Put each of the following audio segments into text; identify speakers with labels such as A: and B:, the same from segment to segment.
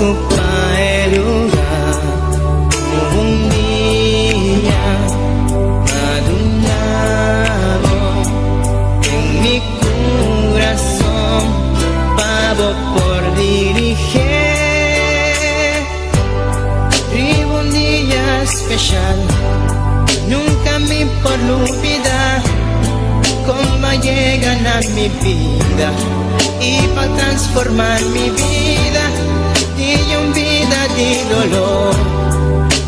A: ocupa el lugar. Un día madurado en mi corazón, pavo por dirigir. Vivo un día especial, nunca me por olvidar cómo llegan a mi vida y para transformar mi vida de una vida de dolor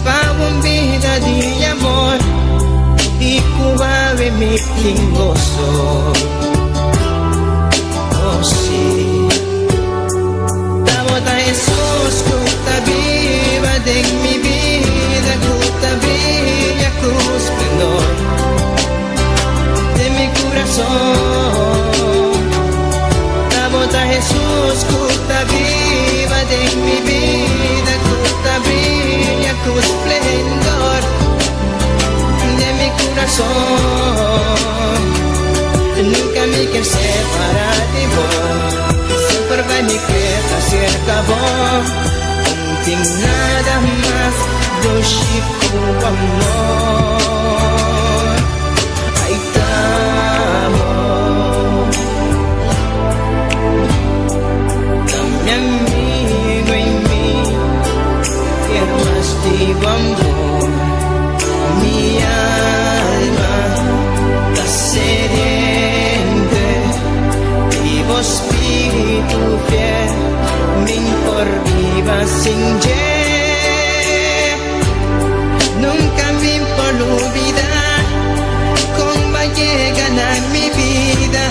A: para una vida de amor y cubave mi gozo. Oh sí, Tabota Jesús, cuta viva de mi vida, cuta brilla cu esplendor de mi corazón. Tabota Jesús, cuta viva de mi vida, cuta brilla cu esplendor de mi corazón. Nunca me quiero separar de vos, siempre va mi queda cerca vos. Sin nada más, yo chico amor. Ahí estamos, mi amigo y mí, quiero más de amor. Mi alma está sediente, vivo espíritu fiel, me por viva sin nunca me por olvidar cómo llegan a mi vida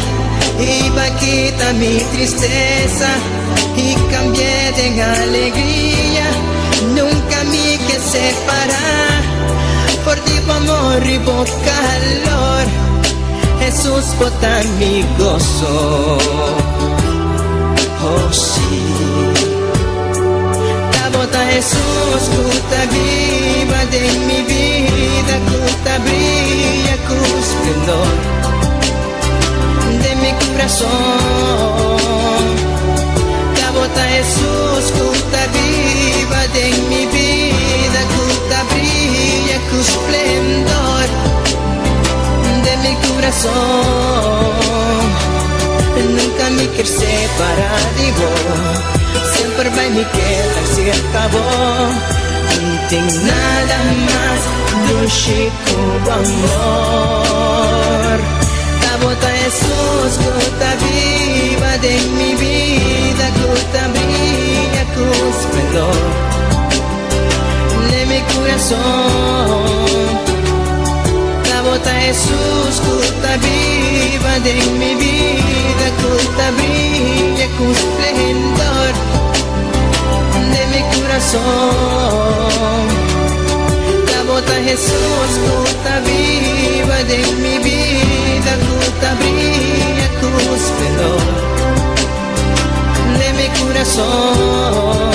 A: y va a quitar mi tristeza y cambié de alegría. Nunca me que separar por ti amor y por calor. Jesús bota mi gozo. Oh sí, Tabota Jesús, cuta viva de mi vida, cuta brilla cu esplendor de mi corazón. Tabota Jesús, cuta viva de mi vida, cuta brilla cu esplendor de mi corazón. Nunca me quiero separar de vos, siempre va mi queda cerca vos. No tengo nada más de un chico amor. Tabota Jesús, gota viva de mi vida, gota brilla cu esplendor de mi corazón. Tabota Jesús, gota viva de mi vida, gota brilla cu esplendor de mi corazón. Tabota Jesús, gota viva de mi vida, gota brilla cu esplendor de mi corazón.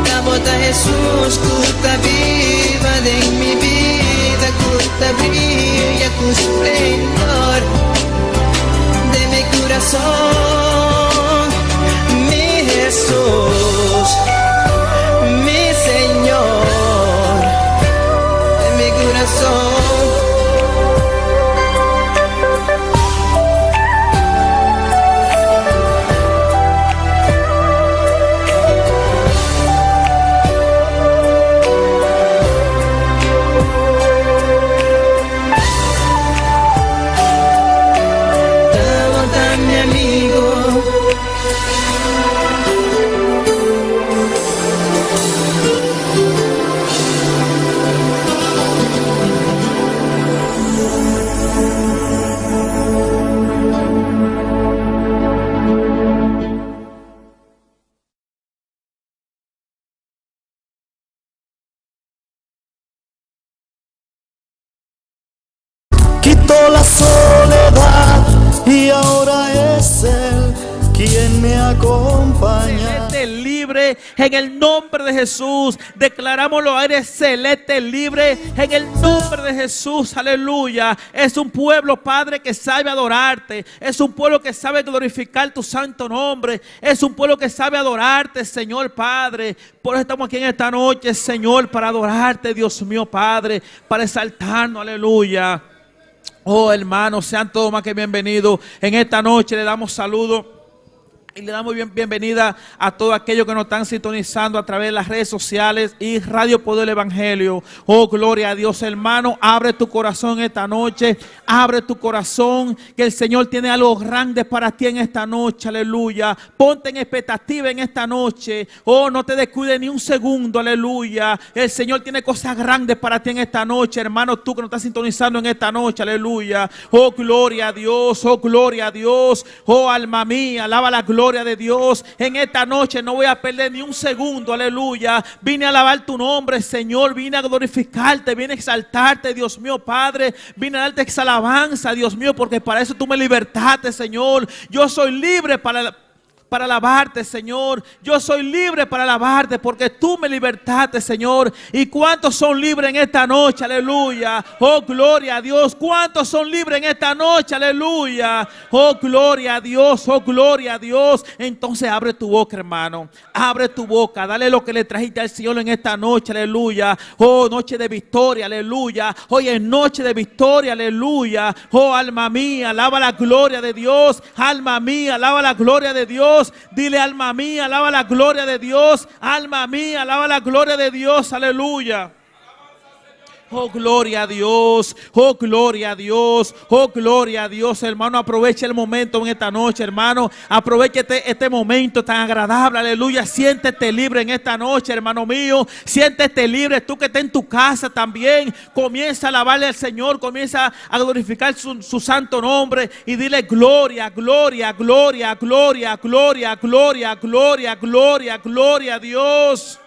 A: Tabota Jesús, gota viva de mi vida, gota brilla cu esplendor de mi corazón. Mi Jesús, mi Señor, de mi corazón. Tabota mi amigo,
B: quitó la soledad y ahora es Él quien me acompaña.
C: Celeste libre en el nombre de Jesús. Declarámoslo, eres celeste libre en el nombre de Jesús. Aleluya. Es un pueblo, Padre, que sabe adorarte. Es un pueblo que sabe glorificar tu santo nombre. Es un pueblo que sabe adorarte, Señor Padre. Por eso estamos aquí en esta noche, Señor, para adorarte, Dios mío, Padre, para exaltarnos. Aleluya. Oh, hermanos, sean todos más que bienvenidos. En esta noche le damos saludos y le damos bienvenida a todos aquellos que nos están sintonizando a través de las redes sociales y Radio Poder Evangelio. Oh, gloria a Dios, hermano. Abre tu corazón esta noche. Abre tu corazón, que el Señor tiene algo grande para ti en esta noche. Aleluya. Ponte en expectativa en esta noche. Oh, no te descuides ni un segundo. Aleluya. El Señor tiene cosas grandes para ti en esta noche, hermano. Tú que nos estás sintonizando en esta noche. Aleluya. Oh, gloria a Dios. Oh, gloria a Dios. Oh, alma mía, alaba la gloria de Dios. En esta noche no voy a perder ni un segundo. Aleluya. Vine a alabar tu nombre, Señor. Vine a glorificarte, vine a exaltarte, Dios mío, Padre. Vine a darte esa alabanza, Dios mío, porque para eso tú me libertaste, Señor. Yo soy libre para alabarte, Señor. Yo soy libre para alabarte porque tú me libertaste, Señor. ¿Y cuántos son libres en esta noche? Aleluya. Oh, gloria a Dios. ¿Cuántos son libres en esta noche? Aleluya. Oh, gloria a Dios. Oh, gloria a Dios. Entonces abre tu boca, hermano. Abre tu boca. Dale lo que le trajiste al Señor en esta noche. Aleluya. Oh, noche de victoria. Aleluya. Hoy es noche de victoria. Aleluya. Oh, alma mía, alaba la gloria de Dios. Alma mía, alaba la gloria de Dios. Dile, alma mía, alaba la gloria de Dios. Alma mía, alaba la gloria de Dios. Aleluya. Oh, gloria a Dios, oh, gloria a Dios, oh, gloria a Dios, hermano. Aprovecha el momento en esta noche, hermano. Aprovecha este momento tan agradable, aleluya. Siéntete libre en esta noche, hermano mío. Siéntete libre, tú que estás en tu casa también. Comienza a alabarle al Señor, comienza a glorificar su santo nombre y dile gloria, gloria, gloria, gloria, gloria, gloria, gloria, gloria, gloria a Dios.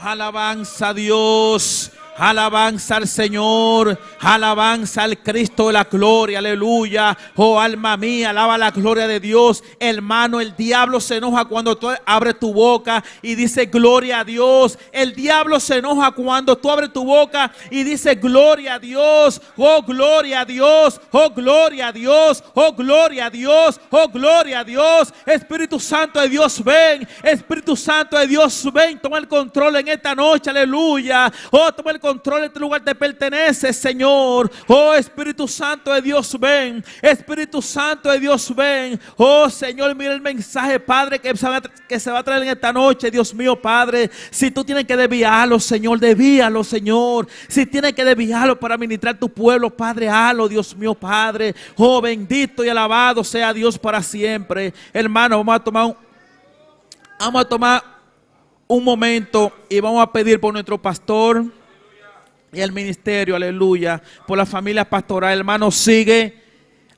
C: Alabanza a Dios, alabanza al Señor, alabanza al Cristo de la gloria, aleluya. Oh, alma mía, alaba la gloria de Dios. Hermano, el diablo se enoja cuando tú abres tu boca y dices gloria a Dios. El diablo se enoja cuando tú abres tu boca y dices gloria a Dios. Oh, gloria a Dios, oh, gloria a Dios, oh, gloria a Dios, oh, gloria a Dios. Espíritu Santo de Dios, ven. Espíritu Santo de Dios, ven. Toma el control en esta noche, aleluya. Oh, toma el control de este lugar, te pertenece, Señor. Oh, Espíritu Santo de Dios, ven. Espíritu Santo de Dios, ven. Oh, Señor, mira el mensaje, Padre, que se va a traer en esta noche, Dios mío, Padre. Si tú tienes que desviarlo, Señor, desvíalo, Señor. Si tienes que desviarlo para ministrar tu pueblo, Padre, hazlo, Dios mío, Padre. Oh, bendito y alabado sea Dios para siempre. Hermano, vamos a tomar un momento y vamos a pedir por nuestro pastor y el ministerio, aleluya, por la familia pastoral. Hermano, sigue,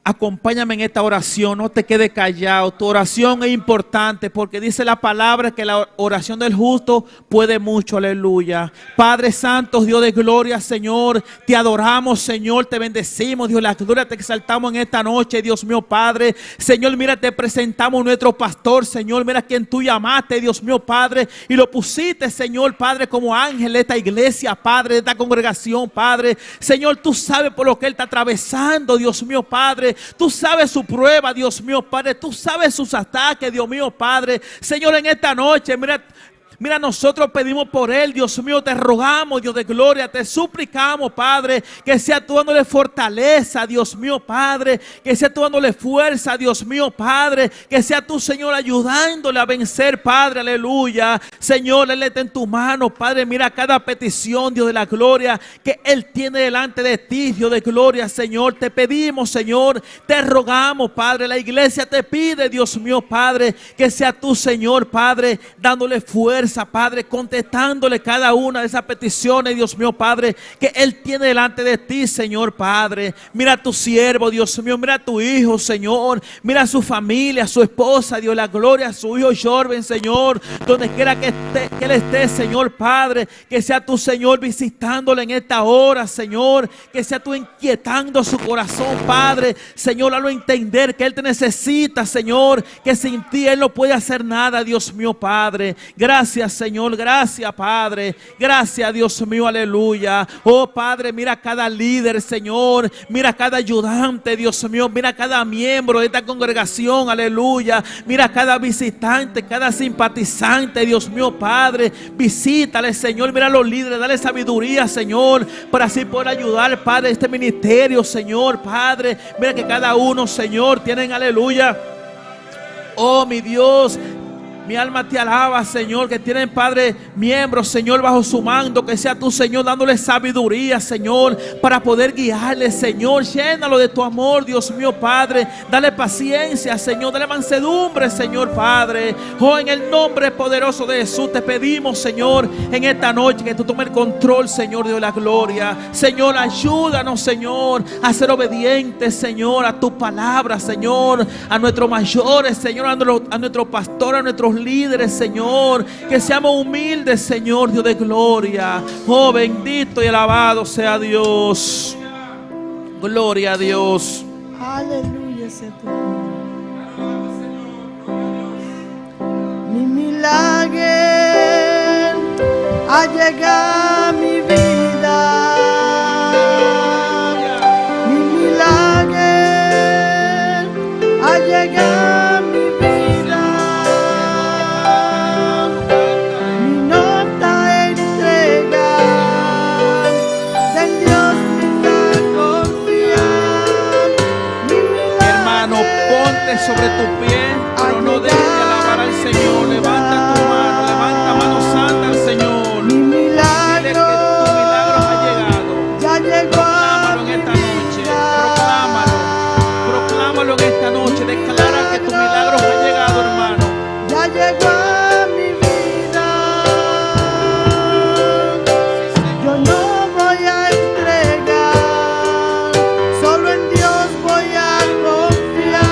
C: acompáñame en esta oración, no te quedes callado. Tu oración es importante porque dice la palabra que la oración del justo puede mucho, aleluya. Padre Santo, Dios de gloria, Señor, te adoramos, Señor, te bendecimos, Dios de la gloria, te exaltamos en esta noche, Dios mío, Padre. Señor, mira, te presentamos nuestro pastor, Señor, mira quien tú llamaste, Dios mío, Padre, y lo pusiste, Señor, Padre, como ángel de esta iglesia, Padre, de esta congregación, Padre. Señor, tú sabes por lo que él está atravesando, Dios mío, Padre. Tú sabes su prueba, Dios mío, Padre. Tú sabes sus ataques, Dios mío, Padre. Señor, en esta noche, mira, nosotros pedimos por él, Dios mío, te rogamos, Dios de gloria, te suplicamos, Padre, que sea tú dándole fortaleza, Dios mío, Padre, que sea tú dándole fuerza, Dios mío, Padre, que sea tú, Señor, ayudándole a vencer, Padre, aleluya. Señor, él está en tu mano, Padre, mira cada petición, Dios de la gloria, que él tiene delante de ti, Dios de gloria, Señor, te pedimos, Señor, te rogamos, Padre, la iglesia te pide, Dios mío, Padre, que sea tú, Señor, Padre, dándole fuerza, fuerza, Padre, contestándole cada una de esas peticiones, Dios mío, Padre, que Él tiene delante de ti, Señor, Padre. Mira a tu siervo, Dios mío, mira a tu hijo, Señor. Mira a su familia, a su esposa, Dios, la gloria a su hijo Jorben, Señor. Donde quiera que Él esté, Señor, Padre, que sea tu Señor visitándole en esta hora, Señor. Que sea tú inquietando su corazón, Padre. Señor, hazlo entender que Él te necesita, Señor. Que sin ti Él no puede hacer nada, Dios mío, Padre. Gracias, Señor, gracias, Padre. Gracias, Dios mío, aleluya. Oh, Padre, mira a cada líder, Señor. Mira a cada ayudante, Dios mío. Mira a cada miembro de esta congregación, aleluya. Mira a cada visitante, cada simpatizante, Dios mío, Padre. Visítale, Señor. Mira a los líderes, dale sabiduría, Señor, para así poder ayudar, Padre, este ministerio, Señor, Padre. Mira que cada uno, Señor, tienen, aleluya. Oh, mi Dios, mi alma te alaba, Señor, que tienen, Padre, miembros, Señor, bajo su mando. Que sea tu, Señor, dándole sabiduría, Señor, para poder guiarle, Señor. Llénalo de tu amor, Dios mío, Padre. Dale paciencia, Señor. Dale mansedumbre, Señor, Padre. Oh, en el nombre poderoso de Jesús te pedimos, Señor, en esta noche que tú tomes el control, Señor, de la gloria. Señor, ayúdanos, Señor, a ser obedientes, Señor, a tu palabra, Señor. A nuestros mayores, Señor, a nuestros pastores, a nuestros líderes, Señor, que seamos humildes, Señor, Dios de gloria. Oh, bendito y alabado sea Dios. Gloria a Dios.
D: Aleluya sea tu nombre. Mi milagro ha llegado a mi vida. Mi milagro ha llegado.
C: Sobre tu pie, pero no dejes de alabar al Señor. Levanta tu mano santa al Señor.
D: Mi milagro,
C: dile que tu milagro ha llegado.
D: Ya llegó.
C: Proclámalo en esta noche. Proclámalo en esta noche. Declara que tu milagro ha llegado, hermano.
D: Ya llegó a mi vida. Yo no voy a entregar, solo en Dios voy a confiar.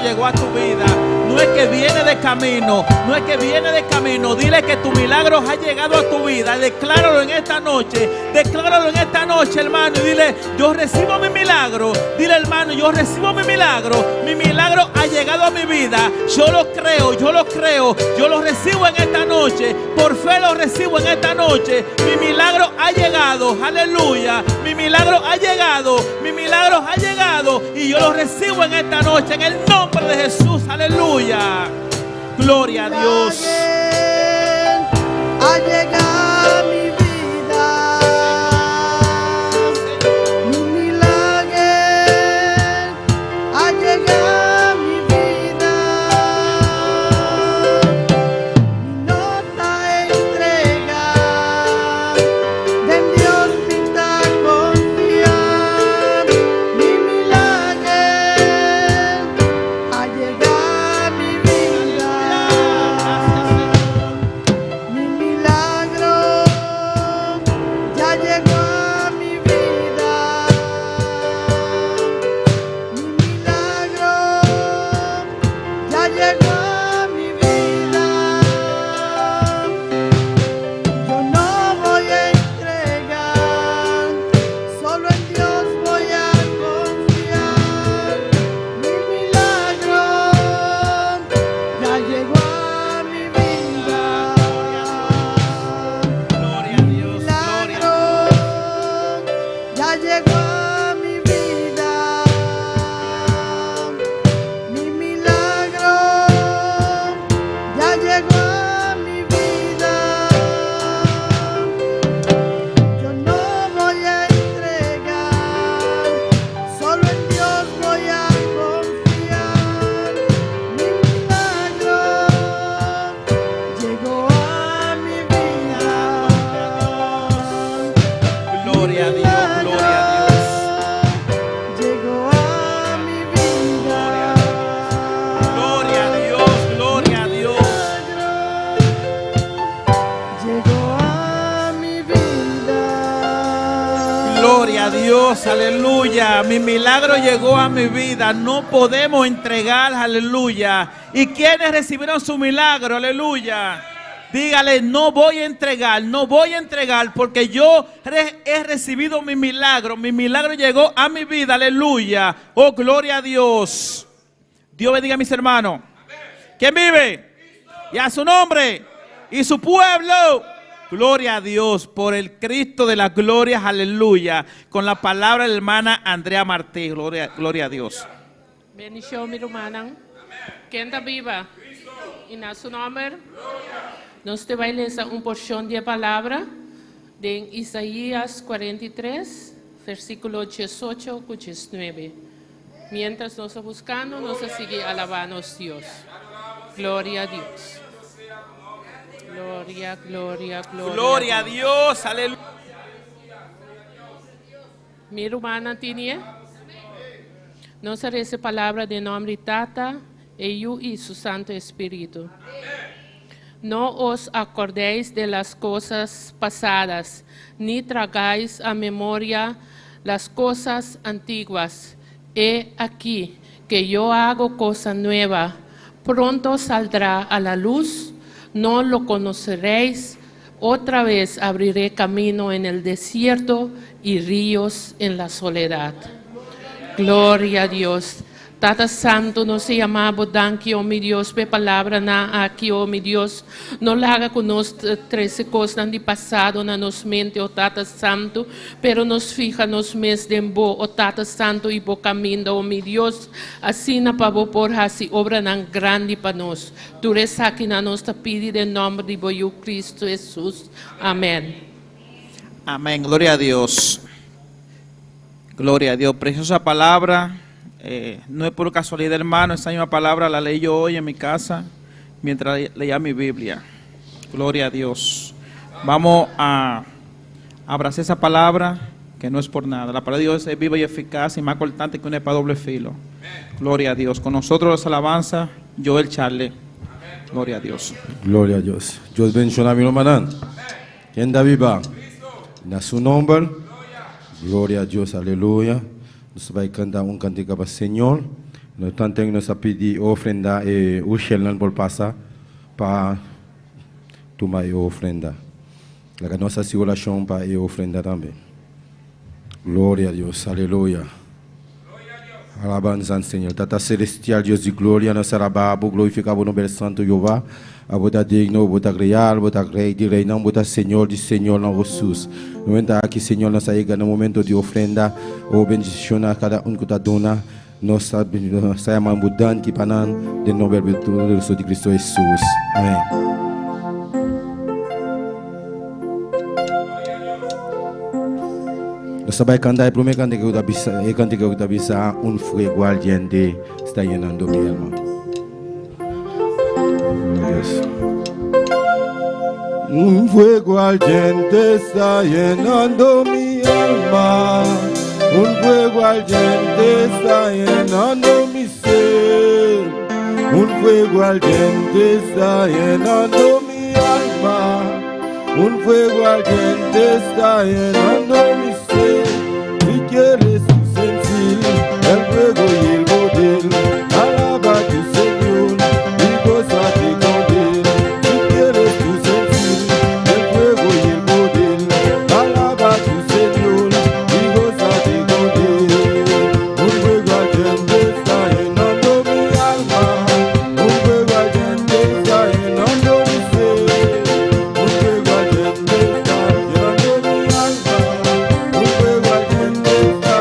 C: Llegó a tu vida. No es que viene de camino, no es que viene de camino. Dile que tu milagro ha llegado a tu vida. Decláralo en esta noche. Decláralo en esta noche, hermano. Y dile, yo recibo mi milagro. Dile, hermano, yo recibo mi milagro. Mi milagro ha llegado a mi vida. Yo lo creo, yo lo creo. Yo lo recibo en esta noche. Por fe lo recibo en esta noche. Mi milagro ha llegado. Aleluya. Mi milagro ha llegado. Mi milagro ha llegado. Y yo lo recibo en esta noche. En el nombre de Jesús. Aleluya. Gloria a Dios.
D: Ha llegado a mi vida. Mi milagro ha llegado a mi vida. Mi nota entrega, de Dios pinta confiar. Mi milagro ha llegado a mi vida. Mi milagro
C: Dios, aleluya. Mi milagro llegó a mi vida. No podemos entregar, aleluya. ¿Y quiénes recibieron su milagro? Aleluya. Dígale, no voy a entregar porque yo he recibido mi milagro. Mi milagro llegó a mi vida, aleluya. Oh, gloria a Dios. Dios bendiga a mis hermanos. ¿Quién vive? Y a su nombre y su pueblo. Gloria a Dios por el Cristo de las glorias, aleluya. Con la palabra de la hermana Andrea Martí. Gloria a Dios.
E: Bendición, mi hermana. ¿Quién está viva? Y a su nombre. Nos te va a leer una porción de palabra de Isaías 43, versículo 18 y 19. Mientras nos buscando, nos sigue alabando a Dios. Gloria a Dios. Gloria, gloria, gloria.
C: Gloria a Dios, aleluya.
E: Mi hermana tiene. Nos recibe palabra de nombre Tata, Hijo y su Santo Espíritu. No os acordéis de las cosas pasadas, ni tragáis a memoria las cosas antiguas. He aquí que yo hago cosa nueva. Pronto saldrá a la luz, no lo conoceréis. Otra vez abriré camino en el desierto y ríos en la soledad. Gloria a Dios. Tata Santo, nos llamamos danki, oh mi Dios, pe palabra na aquí, oh mi Dios. No la haga con nos 13 cosas de pasado na nos mente, oh Tata Santo, pero nos fija nos mes de bo, oh Tata Santo, y bo caminho, oh mi Dios. Assim na pavo por hasi obra nan grande para nós. Tu resaki na nos pidi de nombre de boyu Cristo Jesús. Amén.
C: Amén, gloria a Dios. Gloria a Dios, preciosa palabra. No es por casualidad, hermano, esa misma palabra la leí yo hoy en mi casa mientras leía mi Biblia. Gloria a Dios. Vamos a abrazar esa palabra que no es por nada. La palabra de Dios es viva y eficaz y más cortante que una espada de doble filo. Gloria a Dios. Con nosotros las alabanzas, Joel Charle. Gloria a Dios.
B: Gloria a Dios. Dios bendiga a mi hermano. ¿Quién da viva? En su nombre. Gloria a Dios. Aleluya. Nos vai cantar cântico para o Senhor. Nós também nos pedir ofrenda e o Sheldon por passar para tomar a ofrenda. A nossa oração para a ofrenda também. Glória a Deus, aleluia. Alabanza ao Senhor. Tata celestial, Deus de glória, nós alabamos, glorificamos o nome do Santo Jeová. A botar digno, botar real, botar rei de rei, não botar Senhor de Senhor, não Jesus. No momento aqui, Senhor, nós chegamos no momento de ofrenda, ou bendição a cada um que está dando. Nós saímos mudando que para nós, de nome de Cristo Jesus. Amém. Nós vamos cantar, o primeiro canto que eu estou bisa, fuego ardiente está llenando mi alma. Un fuego ardiente está llenando mi alma. Un fuego ardiente está llenando mi ser. Un fuego ardiente está llenando mi alma. Un fuego ardiente está llenando mi ser. Si quieres sentir el fuego y el poder, alaba a tu Señor y gózate con él. Si quieres sentir el fuego y el poder, alaba a tu Señor y gózate con él. Un fuego ardiente está llenando mi alma. Un fuego ardiente está llenando mi ser. Un fuego ardiente está llenando mi alma. Un fuego ardiente está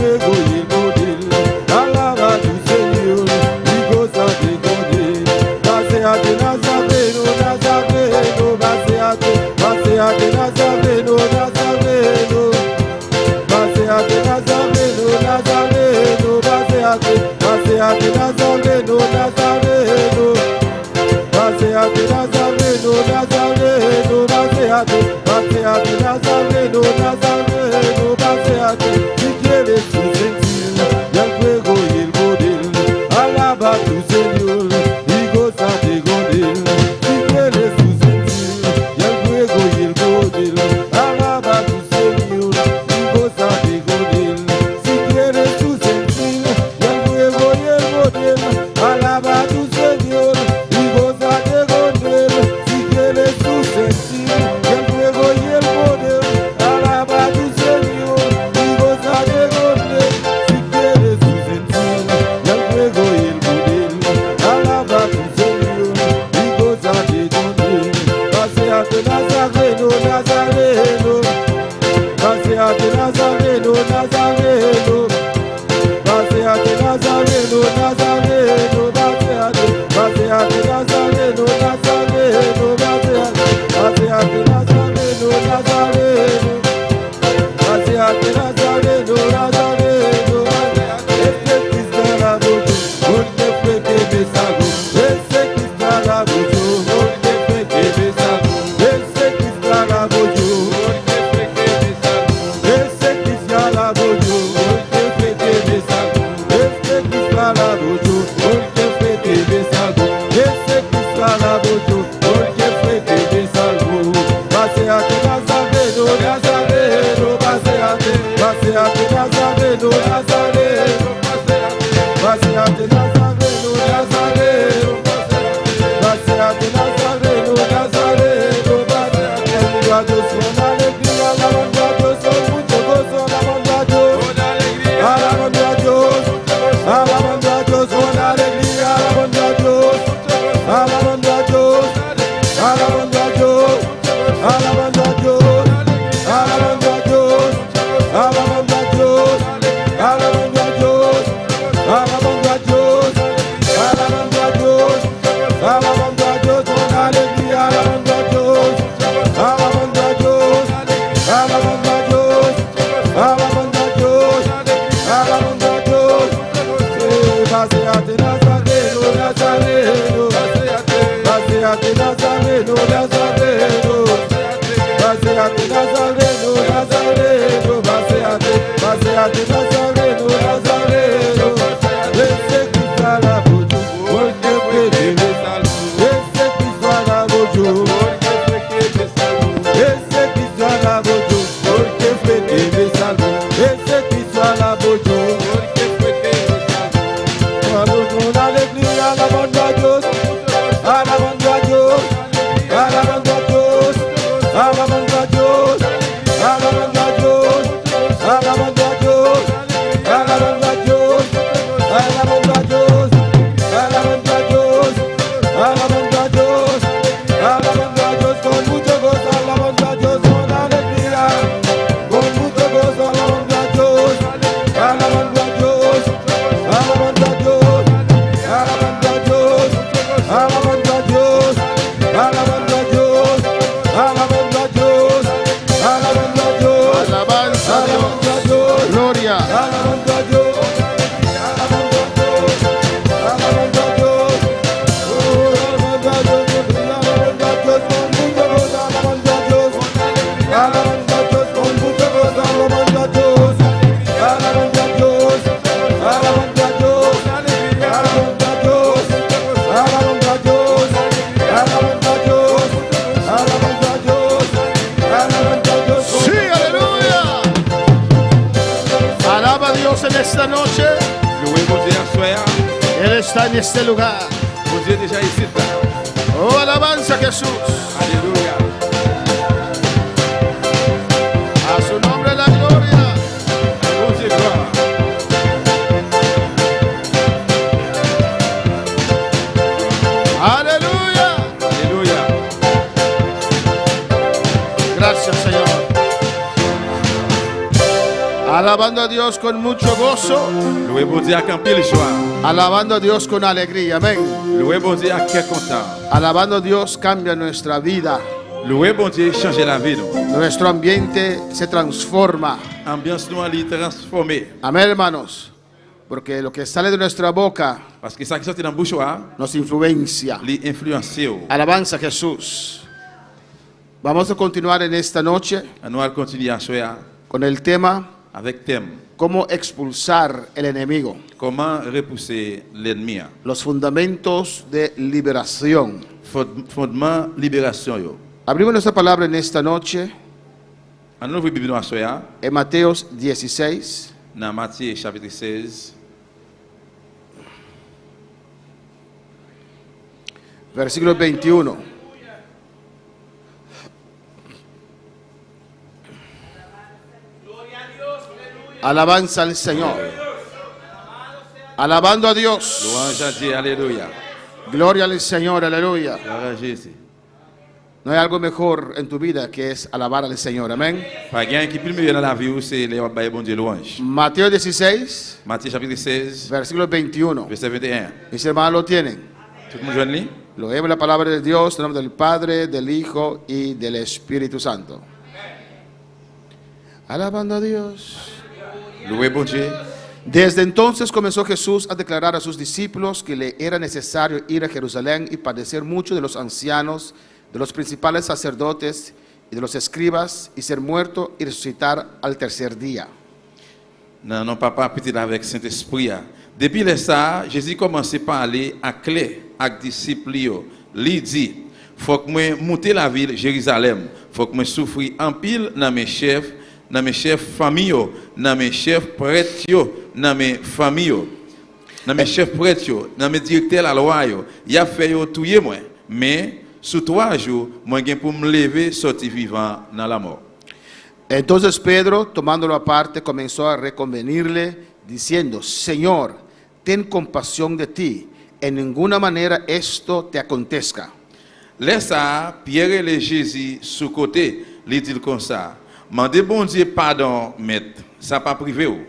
B: fuego y el poder. Alaba tu Señor y gózate con él. Paséate Nazareno, Nazareno, paséate, paséate Nazareno, Nazareno. Paséate Nazareno, Nazareno, paséate, paséate Nazareno, Nazareno. Paséate Nazareno, Nazareno, paséate, paséate Nazareno, Nazareno, paséate. Si quieres tu sentir y el fuego y el poder, alaba tu Señor y gózate con él. Si quieres tu sentir y el fuego y el poder, alaba tu Señor y gózate con él. Si quieres tu sentir y el fuego y el poder, alaba tu Señor y gózate con él. Si quieres tu sentir y el fuego y el poder, alaba tu Señor y gózate con él. Si quieres tu sentir y el fuego y el poder, alaba tu Señor y gózate con él. Paséate Nazareno, Nazareno. Paséate Nazareno, Nazareno. Paséate Nazareno, Nazareno. Paséate, paséate Nazareno, Nazareno. Paséate, paséate Nazareno, Nazareno. Paséate Nazareno, Nazareno. Este Cristo alabo yo, porque fue que me salvó. Este Cristo alabo yo, porque fue que me salvó. Este Cristo alabo yo, porque fue que me salvó. Este Cristo alabo yo, porque fue que me salvó. Este Cristo alabo yo, porque fue que me salvó. Este Cristo alabo yo, porque fue que me salvó. Paséate Nazareno, Nazareno, paséate, paséate Nazareno, Nazareno, paséate Nazareno, Nazareno, paséate Nazareno, Nazareno, alabando a Dios con alegría, alabando a Dios con mucho gozo, alabando a Dios, alabando a Dios, alabando a Dios con alegría, alabando a Dios, alabando a Dios, alabando a Dios, alabando a Dios, alabando a Dios, alabando a Dios, alabando a Dios, alabando a Dios, alabando a Dios, alabando a Dios con alegría, alabando a Dios, alabando a Dios, alabando a Dios, alabando a Dios, alabando a Dios. Paséate Nazareno, Nazareno, paséate Nazareno, Nazareno, paséate Nazareno, Nazareno, paséate, paséate Nazareno, Nazareno. Este Cristo alabo yo, porque fue que me salvó. Este Cristo alabo yo, porque fue que me salvó. Este Cristo alabo yo, porque fue que me salvó. Este Cristo alabo yo, porque fue que me salvó. Con alegría alabando a Dios, alabando a Dios, alabando a Dios, alabando a Dios, alabando a Dios, alabando a Dios, alabando a Dios, alabando a Dios, alabando a Dios, alabando a Dios, alabando a Dios con mucho gozo, alabando a Dios con alegría, con mucho gozo, alabando a Dios, alabando a Dios, alabando a Dios, alabando a Dios, alabando a Dios, alabando a Dios, alabando a Dios, alabando a Dios,
F: Alabanza a
B: alabando a
F: Dios.
B: Dios,
F: Gloria.
B: alabando a Dios, alabando a Dios, alabando a Dios, alabando a Dios, alabando a Dios con mucho gozo, alabando a Dios, alabando a Dios con mucho gozo, alabando a Dios, alabando a Dios, alabando a Dios, alabando a Dios, alabando a Dios, alabando a Dios, alabando a Dios, alabando a Dios.
F: Sí, aleluya. Alaba a Dios en esta noche.
B: Louez-vous Dieu ce soir.
F: Él está en este lugar.
B: Mon Dieu est déjà ici.
F: Oh, alabanza a Jesús.
B: Alléluia.
F: A su nombre la gloria.
B: Mon Dieu, gloire.
F: Aleluya.
B: Alléluia.
F: Gracias, Señor. Alabando a Dios con mucho gozo.
B: Loué bon Dieu avec un pile joie.
F: Alabando a Dios con alegría. Amén.
B: Loué bon Dieu avec cœur content.
F: Alabando a Dios cambia nuestra vida.
B: Loué bon Dieu changer la vie nous.
F: Nuestro ambiente se transforma.
B: Ambiance nous est transformée.
F: Amén, hermanos. Porque lo que sale de nuestra boca
B: Parce que ça qui sort dans la bouche
F: nos influencia.
B: les influencer.
F: Alabanza a Jesús. Vamos a continuar en esta noche
B: Nous allons continuer à soir
F: con el tema
B: avec thème
F: cómo expulsar el enemigo.
B: comment repousser l'ennemi.
F: Los fundamentos de liberación.
B: Fondement libération yo.
F: Abrimos nuestra palabra en esta noche
B: En nous Bible à soir
F: en Mateos 16,
B: dans Matthieu chapitre 16
F: versículo 21. Alabanza al Señor. Alabando a Dios.
B: louange à Dieu, alléluia.
F: Gloria al Señor, aleluya.
B: Gloire à Jésus.
F: No hay algo mejor en tu vida que es alabar al Señor, amén.
B: Pas gain qui plus mieux dans la vie c'est les bailler bon Dieu louange.
F: Mateo 16,
B: Matthieu chapitre 16
F: versículo 21.
B: verset 21.
F: Mis hermanos lo tienen.
B: Tout le monde joindre li?
F: Leemos la palabra de Dios en el nombre del Padre, del Hijo y del Espíritu Santo. Alabando a Dios.
B: Loué bon Dieu.
F: Desde entonces comenzó Jesús a declarar a sus discípulos que le era necesario ir a Jerusalén y padecer mucho de los ancianos, de los principales sacerdotes y de los escribas, y ser muerto y resucitar al tercer día.
B: Non, papa petit avec Saint-Esprit. Depuis le ça, Jésus commençait par aller à clé avec disciples yo. Li dit, faut que moi monter la ville Jérusalem, faut que moi souffrir en pile dans mes chefs famille yo, dans mes chefs prêtres yo, dans mes familles yo, dans mes chefs prêtres yo, dans mes directeurs la loi yo. Y a fait yo touyer moi, mais sous 3 jours, moi gain pour me lever sortir vivant dans la mort.
F: Entonces Pedro, tomándolo aparte, comenzó a reconvenirle, diciendo, Señor, ten compasión de ti, en ninguna manera esto te acontezca.
B: Laissa Pierre et Jésus sous côté, lui dit comme ça. Mandez bon Dieu pardon, maître, ça pas privé ou.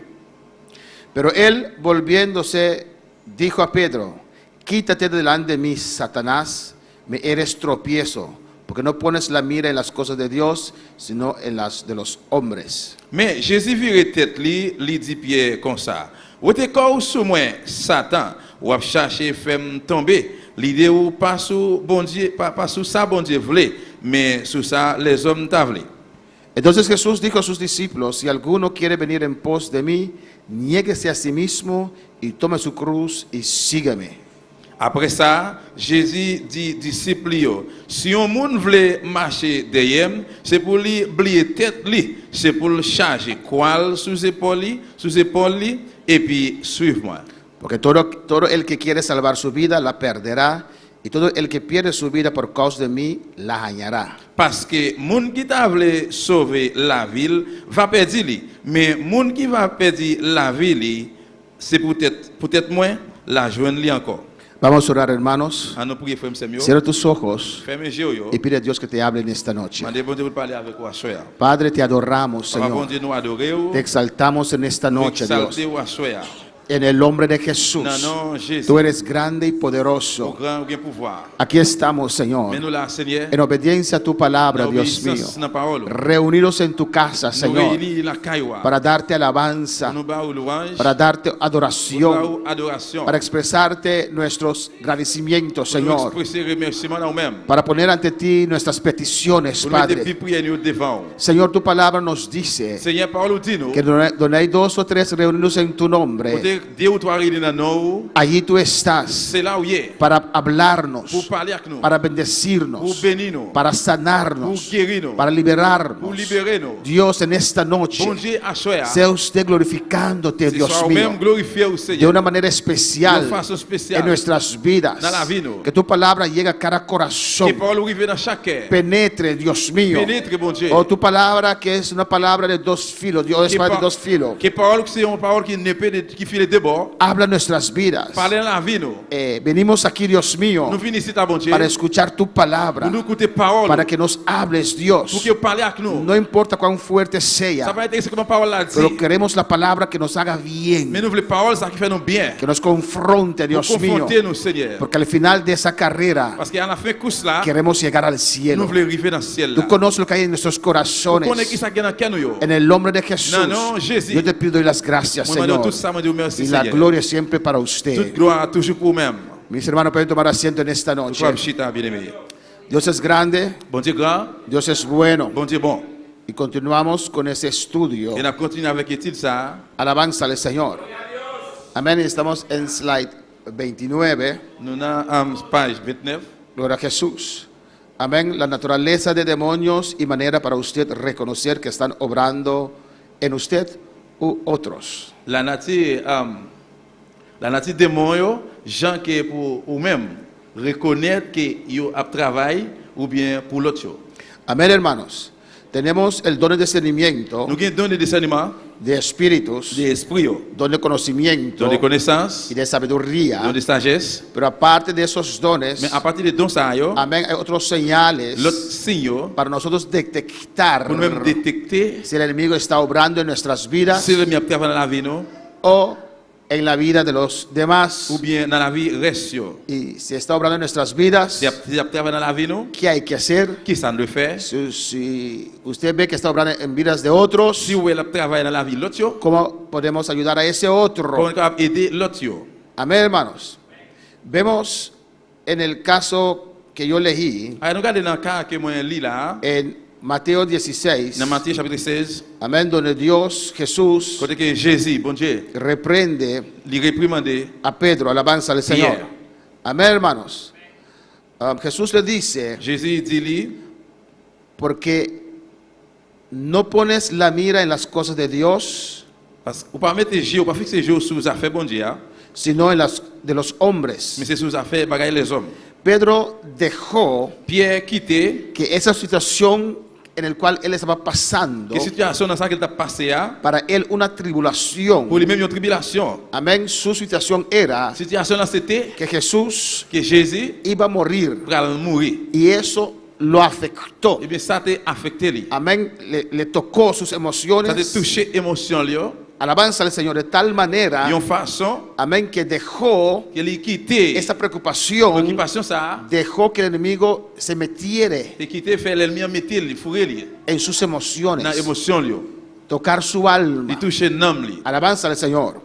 F: Pero él, volviéndose, dijo a Pedro, quítate delante de mí, Satanás, me eres tropiezo, porque no pones la mira en las cosas de Dios, sino en las de los hombres.
B: Mais Jésus vire tête li dit Pierre comme ça. Ou te corps sous moi, Satan, ou a chercher faire tomber. L'idée ou pas sous bon Dieu, pas sous ça bon Dieu voulait, mais sous ça les hommes t'a voulu.
F: Entonces Jesús dijo a sus discípulos, si alguno quiere venir en pos de mí, niéguese a sí mismo y tome su cruz y sígame.
B: Après ça, Jésus dit disciples yo, si un monde veut marcher derrière, c'est pour lui oublier tête li, c'est pour le charger quoi sous épaule li, et puis suivre-moi.
F: Porque todo el que quiere salvar su vida la perderá, y todo el que pierde su vida por causa de mí la hallará.
B: Parce que moun qui t'a voulu sauver la ville va perdre li, mais moun qui va perdre la ville, c'est peut-être moins la joindre li encore.
F: Vamos a orar, hermanos.
B: À nous prier frère Samuel.
F: Cierra tus ojos
B: Ferme les yeux yo.
F: y pide a Dios que te hable en esta noche.
B: Mandez bon Dieu pour parler avec vous à soir.
F: Padre, te adoramos,
B: Papa bon
F: Señor.
B: Dieu nous adorer ou.
F: Te exaltamos en esta noche, Dios.
B: Exalter ou à soir.
F: En el nombre de Jesús.
B: Non, Jésus.
F: Tú eres grande y
B: Au
F: poderoso.
B: grand bien pouvoir.
F: Aquí estamos, Señor,
B: Mais nous là Seigneur.
F: en obediencia a tu palabra,
B: En
F: Dios mío.
B: obéissance dans parole.
F: Reunidos en tu casa,
B: Nous
F: Señor,
B: réunis la cailloua.
F: para darte alabanza,
B: Nous bas louange.
F: para darte
B: Nous
F: adoración,
B: adoration.
F: para expresarte nuestros agradecimientos,
B: Nous
F: Señor,
B: expresser remerciement à nous-mêmes.
F: para poner ante ti nuestras peticiones,
B: Pour nous mettre
F: Padre.
B: prières nous devant.
F: Señor, tu palabra nos dice
B: Seigneur parole dit nous.
F: que donde hay 2 o 3 reunidos en tu nombre,
B: Côté Dieu ou toi réunis dans nous.
F: allí tú estás
B: C'est là où il est.
F: para
B: Pour
F: hablarnos,
B: parler avec nous.
F: para
B: Pour
F: bendecirnos,
B: bénir nous.
F: para
B: Pour
F: sanarnos,
B: guérir nous.
F: para
B: Pour
F: liberarnos.
B: libérer nous.
F: Dios, en esta noche,
B: Bon Dieu à soir.
F: sea usted glorificándote,
B: C'est
F: Dios
B: soit
F: mío,
B: même glorifié au
F: de
B: Seigneur.
F: una manera especial
B: De façon spéciale.
F: en nuestras vidas.
B: Dans la vie, nous.
F: Que tu palabra llegue a cada
B: Que
F: corazón,
B: parole arrive dans chaque cœur.
F: penetre, Dios mío.
B: Pénètre, bon Dieu.
F: O tu palabra que es una palabra de 2 filos, Dios,
B: Que
F: espada de
B: par-
F: 2 filos.
B: Que parole c'est une parole qui n'est pas qui fait
G: d'abord,
F: habla nuestras vidas.
G: parler dans la vie, nous.
F: Venimos aquí, Dios mío,
G: Nous venons ici, ta bon Dieu,
F: para escuchar tu palabra,
G: pour nous écouter parole,
F: para que nos hables, Dios.
G: pour que vous parlez avec nous.
F: No importa cuán fuerte
G: Ça
F: sea,
G: va être ce que ma parole a dit.
F: pero queremos la palabra que nos haga
G: Mais
F: bien,
G: nous voulons parole, ça qui fait nous bien.
F: que nos confronte,
G: Pour
F: Dios mío,
G: confronter nous, Seigneur.
F: porque al final de esa carrera
G: Parce qu'à la fin de course là,
F: queremos llegar al
G: nous
F: cielo.
G: voulons arriver dans le ciel
F: Tú
G: là.
F: conoces lo que hay en nuestros
G: Nous
F: corazones.
G: connaissons qui ça qui est dans le cœur, nous, yo.
F: En el nombre de Jesús,
G: No, no, Jésus.
F: yo te pido las gracias,
G: Moi, je demande
F: Señor.
G: tout ça, moi, je dis merci,
F: Y la
G: Seigneur.
F: gloria siempre para
G: Toute
F: usted.
G: gloire toujours pour vous-même.
F: Mis hermanos, pueden tomar asiento en esta noche.
G: Toi, Chita, bien-aimé.
F: Dios es grande,
G: Bon Dieu grand,
F: Dios es bueno.
G: bon Dieu bon.
F: Y continuamos con ese estudio.
G: Et on continue avec l'étude ça.
F: Alabanza al Señor. Amén. Estamos en slide 29.
G: Nous avons page 29.
F: Gloria a Jesús. Amén. La naturaleza de demonios y manera para usted reconocer que están obrando en usted u otros.
G: La nature démon, yo, gens qui pour ou même reconnaître que yo a travail ou bien pour l'autre. yo.
F: Amén, hermanos. Tenemos el don de discernimiento,
G: Nous avons donné des discernement,
F: de espíritus,
G: des esprits, yo,
F: don de conocimiento
G: don de connaissance,
F: y de sabiduría.
G: don de sagesse.
F: Pero aparte de esos dones,
G: Mais à partir de dons ça, yo,
F: amén, hay otros señales
G: l'autre signe yo,
F: para nosotros detectar
G: pour nous-mêmes détecter
F: si el enemigo está obrando en nuestras vidas
G: si le mi a travaillé dans la vie, nous,
F: o en la vida de los demás.
G: ou bien dans la vie reste. yo.
F: Y si está obrando en nuestras vidas,
G: Si a travaillé dans la vie, nous,
F: ¿qué hay que hacer?
G: qui ça doit faire?
F: Si usted ve que está obrando en vidas de otros,
G: Si vous avez travaillé dans la vie, l'autre, yo,
F: ¿cómo podemos ayudar a ese
G: comment
F: otro?
G: on peut aider l'autre? yo?
F: Amén, hermanos. Vemos en el caso que yo leí
G: Alors, nous regardons dans le cas que moi lis là,
F: en Mateo 16,
G: dans Matthieu chapitre 16,
F: amén, donde Dios, Jesús,
G: côté que Jésus, bon Dieu,
F: reprende
G: lui réprimandé
F: a Pedro, alabanza al Señor.
G: Bien.
F: Amén, hermanos. Jesús le dice,
G: Jésus dit lui,
F: porque no pones la mira en las cosas de Dios,
G: parce que vous pas mettre yeux, vous pas fixer yeux sur les affaires bon Dieu, hein,
F: sino en las de los hombres.
G: mais c'est sur les affaires bagaille les hommes.
F: Pedro dejó
G: Pierre quitté,
F: que esa situación en la cual él estaba pasando,
G: quelle situation dans ça qu'il a passé à,
F: para él una tribulación.
G: pour lui-même une tribulation.
F: Amén. Su situación era
G: Situation là c'était
F: que Jesús
G: que Jésus
F: iba a morir
G: va mourir.
F: y eso lo afectó.
G: Et bien ça t'a affecté lui.
F: Amén. Le tocó sus
G: Ça t'a
F: emociones.
G: touché émotion lui,
F: Alabanza al Señor de tal manera,
G: d'une façon
F: amén, que dejó
G: qu'il a quitté
F: esa preocupación,
G: préoccupation ça,
F: dejó que el enemigo se metiera
G: et quitté faire l'ennemi mettre lui fourrer lui
F: en sus
G: dans
F: emociones,
G: émotion lui,
F: tocar su alma.
G: il toucher l'âme lui.
F: Alabanza al Señor.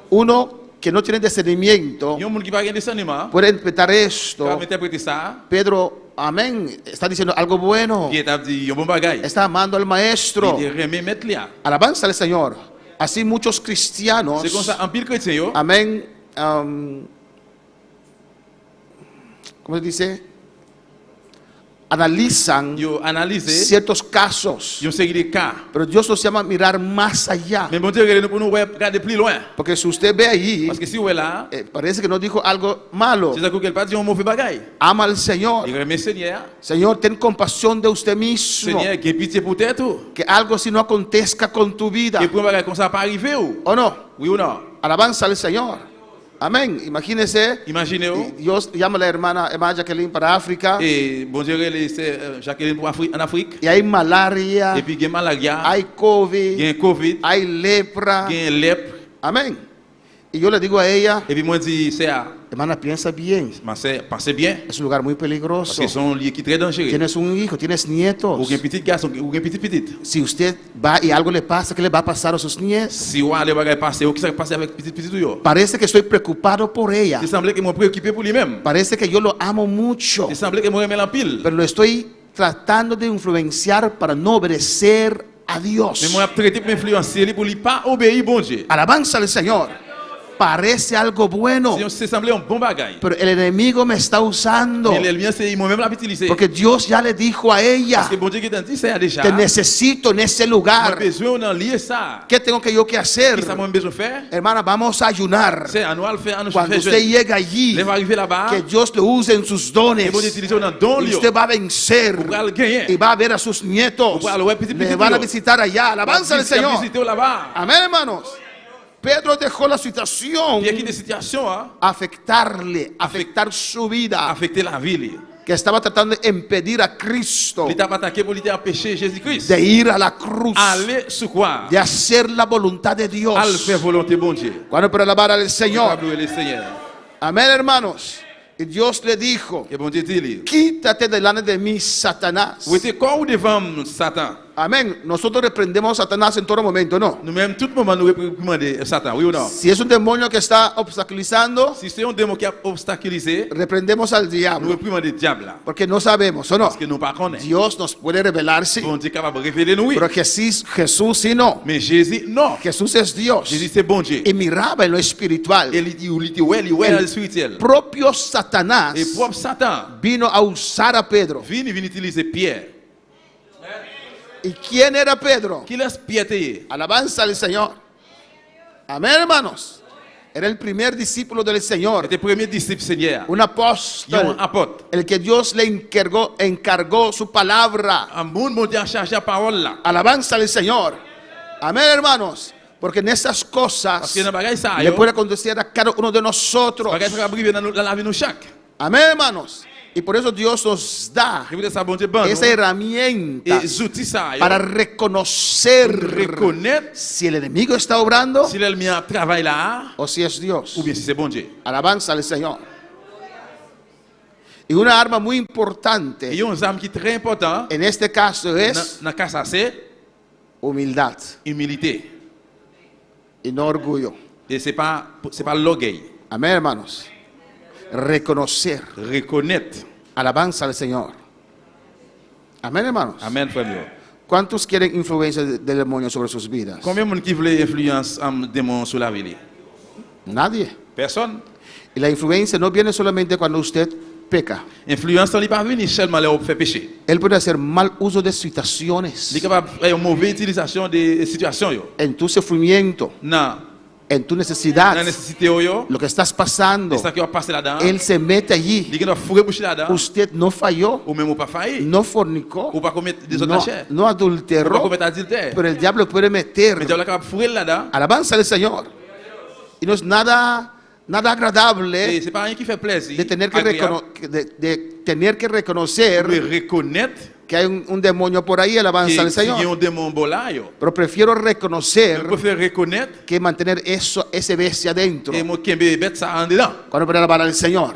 F: Uno que no tiene discernimiento
G: Il y a un monde qui va gagner discernement,
F: puede interpretar
G: qui va
F: esto.
G: interpréter ça,
F: Pedro, amén, está diciendo algo bueno,
G: qui est à dire un bon bagaille.
F: está amando al maestro.
G: Il remet mettre là.
F: Alabanza al Señor. Así muchos cristianos,
G: C'est comme ça en pile chrétien yo,
F: amén, ¿cómo se dice? Analizan
G: yo analyser,
F: ciertos casos,
G: yo série de cas.
F: pero Dios nos llama a mirar más allá.
G: Mais bon Dieu regarde pour nous regarder plus loin.
F: Porque si usted ve allí,
G: Parce que si vous êtes là,
F: parece que no dijo algo malo.
G: c'est ça qu'elle pas dit un mauvais bagaille.
F: Ama al Señor.
G: Il remet Seigneur,
F: Señor, ten compasión de usted mismo.
G: Seigneur, qui pitié pour tête ou.
F: Que algo así no acontezca con tu vida.
G: Et pour un bagaille comme ça pas arriver ou.
F: ¿O no?
G: Oui ou non?
F: Alabanza al Señor. Amén. Imagínese,
G: Imaginez-vous.
F: Dios llama a la hermana Jacqueline para África
G: Et bon Dieu c'est Jacqueline pour Afrique, en Afrique.
F: y hay malaria,
G: Et puis il y a malaria,
F: hay
G: il y
F: COVID,
G: a Covid,
F: hay lepra.
G: il y a lèpre.
F: Amén. Y yo le digo a ella,
G: Et puis moi dis c'est
F: hermana, piensa bien.
G: pensez bien
F: Es un lugar muy
G: parce
F: peligroso.
G: que sont liés qui très dangereux.
F: Tienes un hijo, tienes nietos.
G: Ou un petit garçon, ou un petit.
F: Si usted va y algo le pasa, ¿qué le va a pasar a sus nietos?
G: Si on a les bagages passés, ou qui s'est passé avec petit yo.
F: Parece que estoy preocupado por ella.
G: Il semblait que moi préoccupé pour lui-même.
F: Parece que yo lo amo mucho.
G: Il semblait que moi aimais la pile.
F: Pero lo estoy tratando de influenciar para no obedecer a Dios.
G: Mais moi traité pour influencer lui pour lui pas obéir bon Dieu.
F: Alabanza al Señor. Parece algo bueno,
G: C'est semblé un bon bagage.
F: pero el enemigo me está usando.
G: Mais l'ennemi c'est moi-même la utiliser.
F: Porque Dios ya le dijo a ella,
G: Parce que bon Dieu qui t'a dit c'est déjà.
F: te necesito en ese
G: J'ai
F: lugar.
G: besoin d'en lier ça.
F: ¿Qué tengo que yo que hacer?
G: Qu'est-ce que moi besoin faire?
F: Hermana, vamos a ayunar.
G: C'est à nous à le faire, à nous
F: Cuando
G: faire
F: usted
G: jeune.
F: llegue allí,
G: Il va arriver là-bas.
F: que Dios le use en sus dones.
G: Et bon Dieu utiliser dans don
F: Y
G: lieu.
F: usted va a vencer
G: Pour le gagner.
F: y va a ver a sus nietos.
G: Pour aller, ouais, petit,
F: Le
G: petit,
F: van a
G: petit.
F: visitar allá. Alabanza al Señor.
G: Visiter là-bas.
F: Amén, hermanos. Pedro dejó la situación
G: Pierre quitte situation hein,
F: afectar su vida,
G: affecter la vie li.
F: que estaba tratando de impedir a Cristo
G: Il t'a pas attaqué pour lui empêcher Jésus-Christ.
F: de ir a la cruz,
G: Aller sous croix.
F: de hacer la voluntad de
G: Al
F: Dios.
G: faire volonté bon Dieu.
F: Cuando para alabar al
G: Pour
F: Señor.
G: louer le Seigneur.
F: Amén, hermanos. Y Dios le dijo,
G: Et bon Dieu dit lui.
F: quítate delante de mí, Satanás.
G: Vous êtes quoi ou devant Satan?
F: Amén. Nosotros reprendemos a Satanás en todo momento, ¿no?
G: Nous-mêmes, tout moment, nous réprimandons Satan, oui ou non?
F: Si es un demonio que está obstaculizando,
G: Si c'est un démon qui a obstaculisé,
F: reprendemos al
G: nous
F: diablo.
G: réprimandons le diable là.
F: Porque no sabemos, ¿o no?
G: Parce que nous ne connaissons
F: Dios nos puede revelar, sí.
G: pas. Bon Dieu est capable de révéler nous, oui.
F: Pero Jesús sí no.
G: Mais Jésus, non.
F: Jesús es Dios.
G: Jésus, c'est bon Dieu.
F: Y miraba en lo espiritual.
G: Et il dit, il est dans le spirituel.
F: Propio Satanás
G: Et propre Satan,
F: vino a usar a Pedro.
G: vient utiliser Pierre.
F: ¿Y quién era Pedro?
G: Qui laisse Pierre tailler?
F: Alabanza al Señor. Amén, hermanos. Era el primer discípulo del Señor.
G: C'était le premier disciple Seigneur.
F: Un
G: Il est
F: apóstol.
G: un apôtre.
F: El que Dios le encargó su palabra.
G: Un bon Dieu a chargé la parole là.
F: Alabanza al Señor. Amén, hermanos. Porque en esas
G: Parce
F: cosas
G: que dans bagay ça,
F: le puede acontecer a cada uno de nosotros.
G: bagay ça va arriver dans la vie de nous chaque.
F: Amén, hermanos. Y por eso Dios nos da
G: Je voudrais ça bon Dieu bon.
F: esa
G: Et
F: herramienta
G: les outils ça,
F: para reconocer
G: reconnaître
F: si el enemigo está obrando
G: si l'ennemi a travaillé là
F: o si es Dios.
G: ou bien si c'est bon Dieu.
F: Alabanza al Señor. Y una arma muy
G: Et
F: importante
G: il y a un arme qui est très important
F: en este caso es
G: dans le cas ça c'est
F: humildad
G: humilité.
F: y no orgullo.
G: Et c'est pas l'orgueil.
F: Amén, hermanos. Reconocer.
G: Reconnaître.
F: Alabanza al Señor. Amén, hermanos.
G: Amen, frère. Mio.
F: ¿Cuántos quieren influencia del demonio sobre sus vidas?
G: Combien de monde qui veut influence un démon sur la vie?
F: Nadie.
G: Personne.
F: Y la influencia no viene solamente cuando usted peca.
G: Influence n'est pas venir seulement là où fait péché.
F: Él puede hacer mal uso de
G: Il est
F: situaciones
G: capable de faire une mauvaise utilisation des situations yo.
F: en tu sufrimiento,
G: Non,
F: en tu
G: la
F: necesidad,
G: nécessité yo,
F: lo que estás pasando.
G: c'est ça qui va passer là-dedans.
F: Él se mete allí.
G: Il doit fourrer boucher là-dedans.
F: Usted no falló,
G: Ou même ou pas failli.
F: no fornicó,
G: Ou pas commettre des autres
F: no,
G: chair.
F: no
G: Ou pas
F: adulteró,
G: commettre adultère.
F: pero el diablo puede meter.
G: Mais diable est capable de fourrer là-dedans.
F: Alabanza al Señor. Y no es nada agradable
G: Et c'est pas rien qui fait plaisir.
F: de tener que,
G: agréable.
F: de tener que reconocer
G: De reconnaître
F: que hay un demonio por ahí. Alabanza al
G: qu'il y a
F: Señor.
G: un démon bon là yo.
F: Pero prefiero
G: Je
F: reconocer
G: préfère reconnaître
F: que mantener ese bestia adentro.
G: et moi qui me bête ça en dedans.
F: Cuando puede alabar al Señor.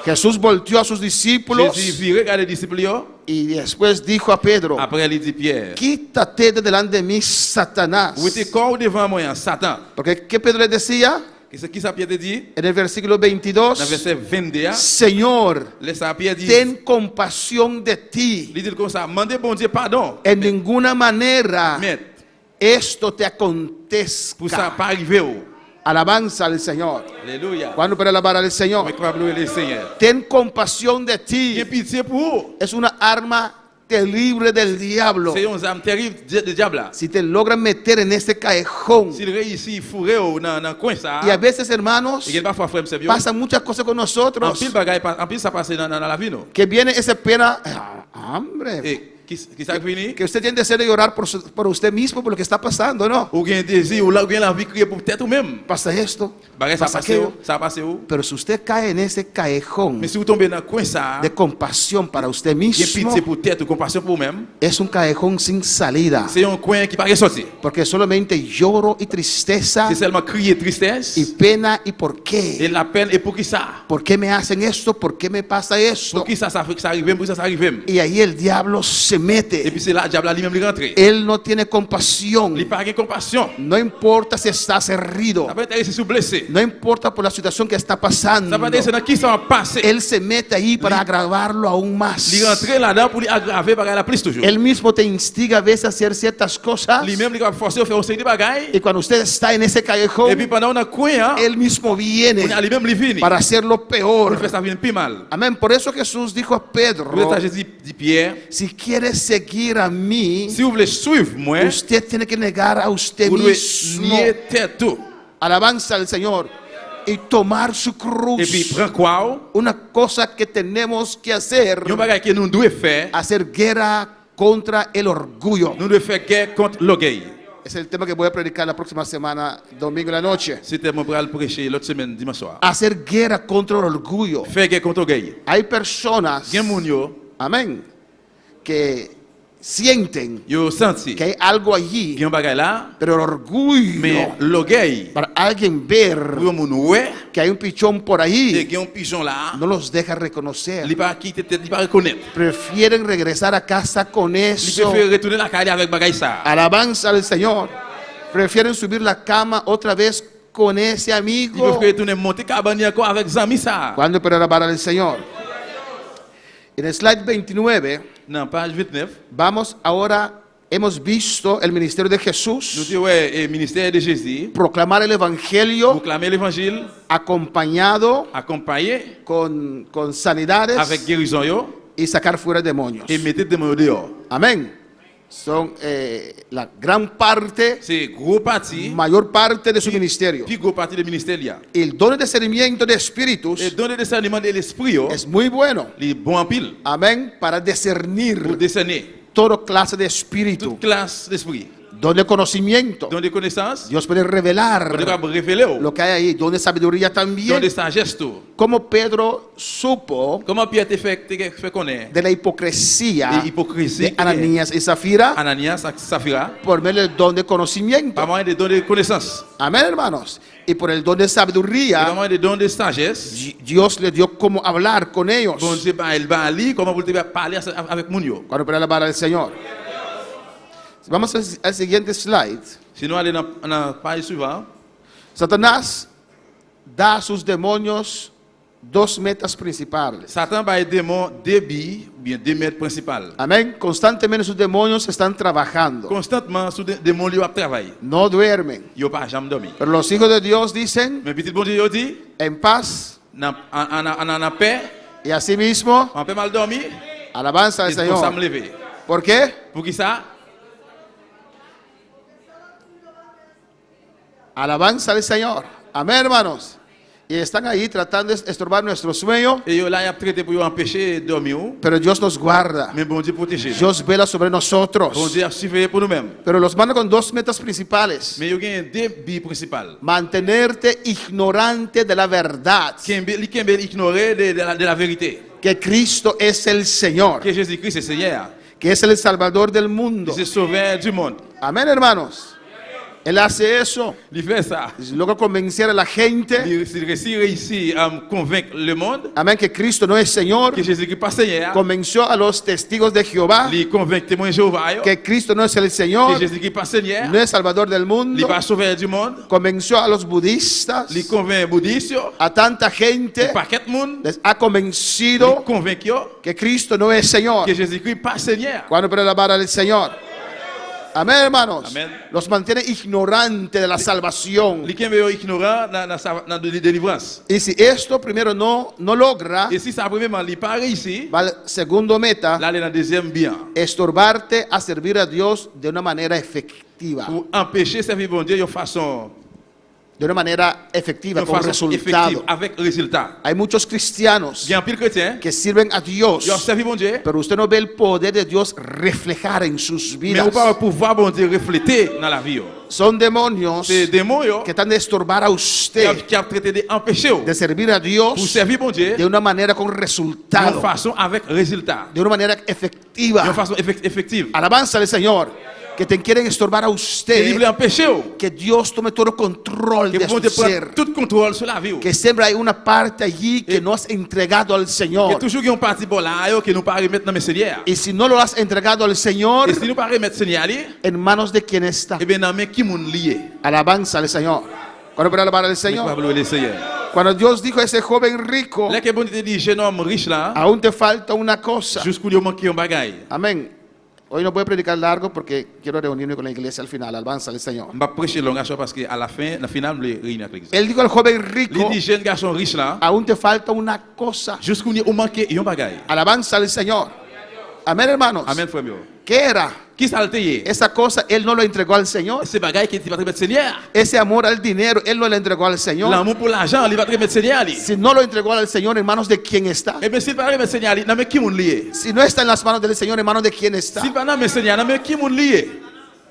F: Jesús volteó a sus discípulos
G: Jésus vit regarder les disciples yo.
F: y después dijo a Pedro:
G: Après il dit Pierre,
F: quítate de delante de mí, Satanás.
G: vous êtes corps devant moi, Satan.
F: Porque ¿qué Pedro le decía?
G: Qui ça Pierre te dit?
F: En el versículo
G: Dans le
F: 22,
G: verset 22,
F: Señor,
G: laisse ça Pierre dit,
F: ten compasión de ti.
G: il dit comme ça, demandez bon Dieu pardon.
F: En ninguna manera
G: Mais
F: esto te
G: pour ça
F: acontezca.
G: pas arriver. Oh.
F: Alabanza al Señor.
G: Alléluia.
F: ¿Cuándo para alabar al
G: Mais
F: Señor?
G: crois louer le Seigneur.
F: Ten compasión de
G: J'ai
F: ti.
G: pitié pour vous.
F: Es una arma terrible del diablo.
G: C'est une arme terrible de diable là.
F: Si te logran meter en este callejón.
G: S'il réussit fourrer dans le coin ça.
F: Y a veces, hermanos,
G: Et qu'il parfois frère c'est bien.
F: pasan muchas cosas con
G: En
F: nosotros.
G: pile bagaille, en pile ça passe dans la vie non.
F: Que viene esa pena. Hombre.
G: Et qui ça vient?
F: Que usted tiene deseo de orar por usted mismo, por lo que está pasando, ¿no?
G: Ou bien désir ou là bien la vie crier pour peut-être ou même.
F: Pasa esto,
G: Bagaille ça
F: pasa
G: passe
F: aquello.
G: ça passe où?
F: Pero si usted cae en ese callejón
G: Mais si vous tombez dans le coin ça,
F: de compasión para usted
G: j'ai
F: mismo,
G: pitié pour tête ou compassion pour vous-même.
F: es un callejón sin salida.
G: C'est un coin qui paraît sortir.
F: Porque solamente lloro y tristeza
G: C'est seulement crier tristesse
F: y pena y por qué.
G: et la peine et pour qui ça?
F: ¿Por qué me hacen esto? ¿Por qué me pasa esto?
G: Pour qui ça fait que ça arrive, pour ça arrive.
F: Y ahí el diablo se
G: Et
F: mete.
G: puis c'est là diable lui-même il rentre.
F: Él no tiene compasión.
G: Il pas de compassion.
F: No importa si estás herido.
G: Ça peut être si blessé.
F: No importa por la situación que está pasando.
G: Ça peut être dans qui ça va passer.
F: Él se mete ahí para agravarlo aún más.
G: Il rentre là-dedans pour lui aggraver par la plus toujours.
F: Él mismo te instiga a veces a hacer ciertas cosas.
G: Lui-même il va forcer à faire un série de bagailles.
F: Y cuando usted está en ese
G: Et puis
F: callejón,
G: pendant un coin,
F: Él mismo viene
G: lui-même il vient.
F: para hacerlo
G: Pour
F: peor.
G: faire ça venir plus mal.
F: Amén. Por eso Jesús dijo a Pedro:
G: Pour ça Jésus dit Pierre,
F: si quieres seguir a mí,
G: si vous voulez suivre moi,
F: usted tiene que negar a usted
G: vous devez
F: mismo.
G: nier tête tout.
F: Alabanza al Señor. Y tomar su
G: Et puis
F: cruz.
G: prends quoi?
F: Una cosa que tenemos que hacer:
G: Il y a un bagage que nous devons faire.
F: hacer guerra contra el orgullo.
G: Nous devons faire guerre contre l'orgueil.
F: Es el tema que voy a predicar la próxima semana, domingo en la noche.
G: C'était mon bral prêcher l'autre semaine, dimanche soir.
F: Hacer guerra contra el orgullo.
G: Faire guerre contre gay.
F: Hay personas,
G: Gen moun yo,
F: amén, que sienten
G: yo senti,
F: que hay algo allí,
G: gen bagay là,
F: pero el orgullo,
G: mais lo gay,
F: para alguien ver
G: pour moun ouais,
F: que hay un pichón por
G: et
F: ahí,
G: gen un pigeon là,
F: no los deja reconocer.
G: li pas quitter tête, li pas reconnaître.
F: Prefieren regresar a casa con
G: Li
F: eso.
G: préfère retourner la caille avec bagay ça.
F: Alabanza al Señor. Prefieren subir la cama otra vez con ese
G: Il
F: amigo.
G: préfère retourner monter cabane encore avec zami ça.
F: ¿Cuándo para alabar al Señor? En el slide 29,
G: Dans page 29,
F: vamos ahora, hemos visto el ministerio de
G: nous
F: Jesús
G: disons ouais, ministère de Jésus,
F: proclamar el Evangelio
G: proclamer l'évangile,
F: acompañado
G: accompagner
F: con sanidades
G: avec guérison yo,
F: y sacar fuera demonios.
G: et mettre des mots dehors.
F: Amén. Son la gran parte,
G: C'est gros parti,
F: mayor parte de su ministerio.
G: puis gros parti du ministère là.
F: El don de discernimiento de espíritus
G: Et donner des discernement de l'esprit yo,
F: es muy bueno.
G: les bons en pile,
F: Amén. Para
G: pour
F: discernir
G: discerner
F: toda clase de espíritu.
G: toute classe d'esprit.
F: Don de conocimiento.
G: Don de connaissance,
F: Dios puede
G: on
F: revelar
G: doit révéler
F: lo que hay ahí. Don de sabiduría
G: don
F: también.
G: de sagesse tout.
F: Como Pedro supo
G: Comment Pierre te fait connaître
F: de la hipocresía
G: de hypocrisie
F: de Ananías y Zafira
G: Ananias et Saphira
F: por medio del don de conocimiento.
G: par moyen de don de connaissance,
F: Amén, hermanos. Y por el don de
G: par
F: sabiduría,
G: moyen de don de sagesse.
F: Dios le dio cómo hablar con ellos.
G: Bon Dieu bah il va ali comment vous devez parler avec moun yo.
F: Cuando para alabar al Señor. Vamos al siguiente slide.
G: Sinon aller dans la page suivante.
F: Satanás da a sus demonios dos metas principales.
G: Satan ba démon débit bien deux maîtres principal.
F: Amén. Constantemente sus demonios están trabajando.
G: Constantement sous démon yo a travailler.
F: No duermen.
G: Yo pas jamais dormi.
F: Pero los hijos de Dios dicen
G: Mais petit bon Dieu yo dit
F: en paz
G: en paix,
F: y asimismo
G: en paix mal dormi,
F: alabanza al
G: et pour ça me
F: Señor.
G: lever.
F: ¿Por qué?
G: Pour qui ça?
F: Alabanza al Señor. Amén, hermanos. Y están ahí tratando de estorbar nuestro sueño,
G: Et yo là y a traité pour yo empêcher dormir,
F: pero Dios nos guarda.
G: mais bon Dieu protège.
F: Dios vela sobre nosotros.
G: Bon Dieu a surveillé pour nous-mêmes.
F: Pero los manda con dos metas principales.
G: Mais yo gagne deux buts principaux.
F: Mantenerte ignorante de la verdad.
G: Li kembe ignorer de la vérité.
F: Que Cristo es el Señor.
G: Que Jésus-Christ est Seigneur.
F: Que es el Salvador del mundo.
G: C'est sauveur du monde.
F: Amén, hermanos. Él hace eso.
G: Il fait ça.
F: Y luego convencer a la gente.
G: Il réussit à convaincre le monde
F: Amén, que Cristo no es Señor.
G: que Jésus-Christ pas Seigneur.
F: Convenció a los testigos de Jehová
G: Il convainc témoins Jéhovah yo,
F: que Cristo no es el
G: que
F: Señor.
G: Jésus-Christ pas Seigneur.
F: No es Salvador del
G: Il
F: mundo.
G: pas sauveur du monde.
F: Convenció a los budistas.
G: Il convainc budistes yo,
F: A tanta gente.
G: paquet monde.
F: Les ha
G: Il
F: convencido
G: convainc yo
F: que Cristo no es Señor.
G: que Jésus-Christ pas Seigneur.
F: Cuando para alabar al Señor. Amén, hermanos.
G: Amén.
F: Los mantiene ignorantes de la salvación.
G: Il kembe yo ignorant dans de délivrance.
F: Y si esto primero no logra,
G: Et si ça premièrement il pas réussi,
F: va al segundo meta,
G: là il est dans deuxième bien.
F: estorbarte a servir a Dios de una manera efectiva.
G: Pour empêcher servir bon Dieu de façon
F: De una manera efectiva, con
G: effective
F: resultado.
G: avec résultat.
F: Hay muchos cristianos
G: Il y a un pile chrétien
F: que sirven a Dios,
G: qui a servi bon Dieu,
F: pero usted no ve el poder de Dios reflejar en sus
G: mais
F: vidas.
G: on pas pouvoir bon Dieu refléter dans la vie.
F: Son demonios
G: C'est des démons yo,
F: que están de estorbar a usted
G: qui a traité d'empêcher
F: de servir a Dios
G: pour servir bon Dieu
F: de una manera con
G: de
F: resultado,
G: façon avec résultat,
F: de una manera
G: de
F: efectiva.
G: façon effective.
F: Alabanza al Señor. Que te quieren estorbar a
G: Et il
F: usted.
G: voulait empêcher
F: Que Dios tome todo control
G: que
F: de
G: bon
F: su
G: Dieu prenne
F: ser.
G: tout contrôle sur la vie.
F: Que siempre hay una parte allí que no has entregado al
G: Que
F: Señor.
G: toujours il y a un parti bon là yo, que nous pas remettre dans mes Seigneur.
F: Y si no lo has entregado al Señor,
G: Et si nous pas remettre Seigneur ali,
F: en manos de quien está.
G: et bien dans mes qui moun lié.
F: Alabanza al Señor. Cuando para alabar al
G: Mais
F: Señor.
G: pas vouloir le Seigneur.
F: Cuando Dios dijo a ese joven rico,
G: Là que bon Dieu dit jeune homme riche là,
F: aún te falta una cosa.
G: jusqu'où il manque un bagage.
F: Amén. Hoy no voy a predicar largo porque quiero reunirme con la iglesia al final. Alabanza al Señor.
G: On va prêcher longue parce que à la fin, la finale, on va réunir avec l'église.
F: Él dijo al joven
G: Il
F: rico,
G: dit jeune garçon riche là,
F: aún te falta una cosa.
G: jusqu'où il manque un bagage.
F: Alabanza al Señor. Amén, hermanos.
G: Amen frère.
F: ¿Qué era?
G: Qui ça le taillé?
F: Esa cosa él no lo entregó al Señor.
G: C'est bagage qui va te mettre Seigneur.
F: Ese amor al dinero él no le entregó al Señor.
G: L'amour pour l'argent, il va te mettre Seigneur ali.
F: Si no lo entregó al Señor, en manos de quién está.
G: Et bien s'il va remettre Seigneur ali, dans mes qui moun lié.
F: Si no está en las manos del Señor, en manos de quién está.
G: S'il va dans mes Seigneur, dans mes qui moun lié.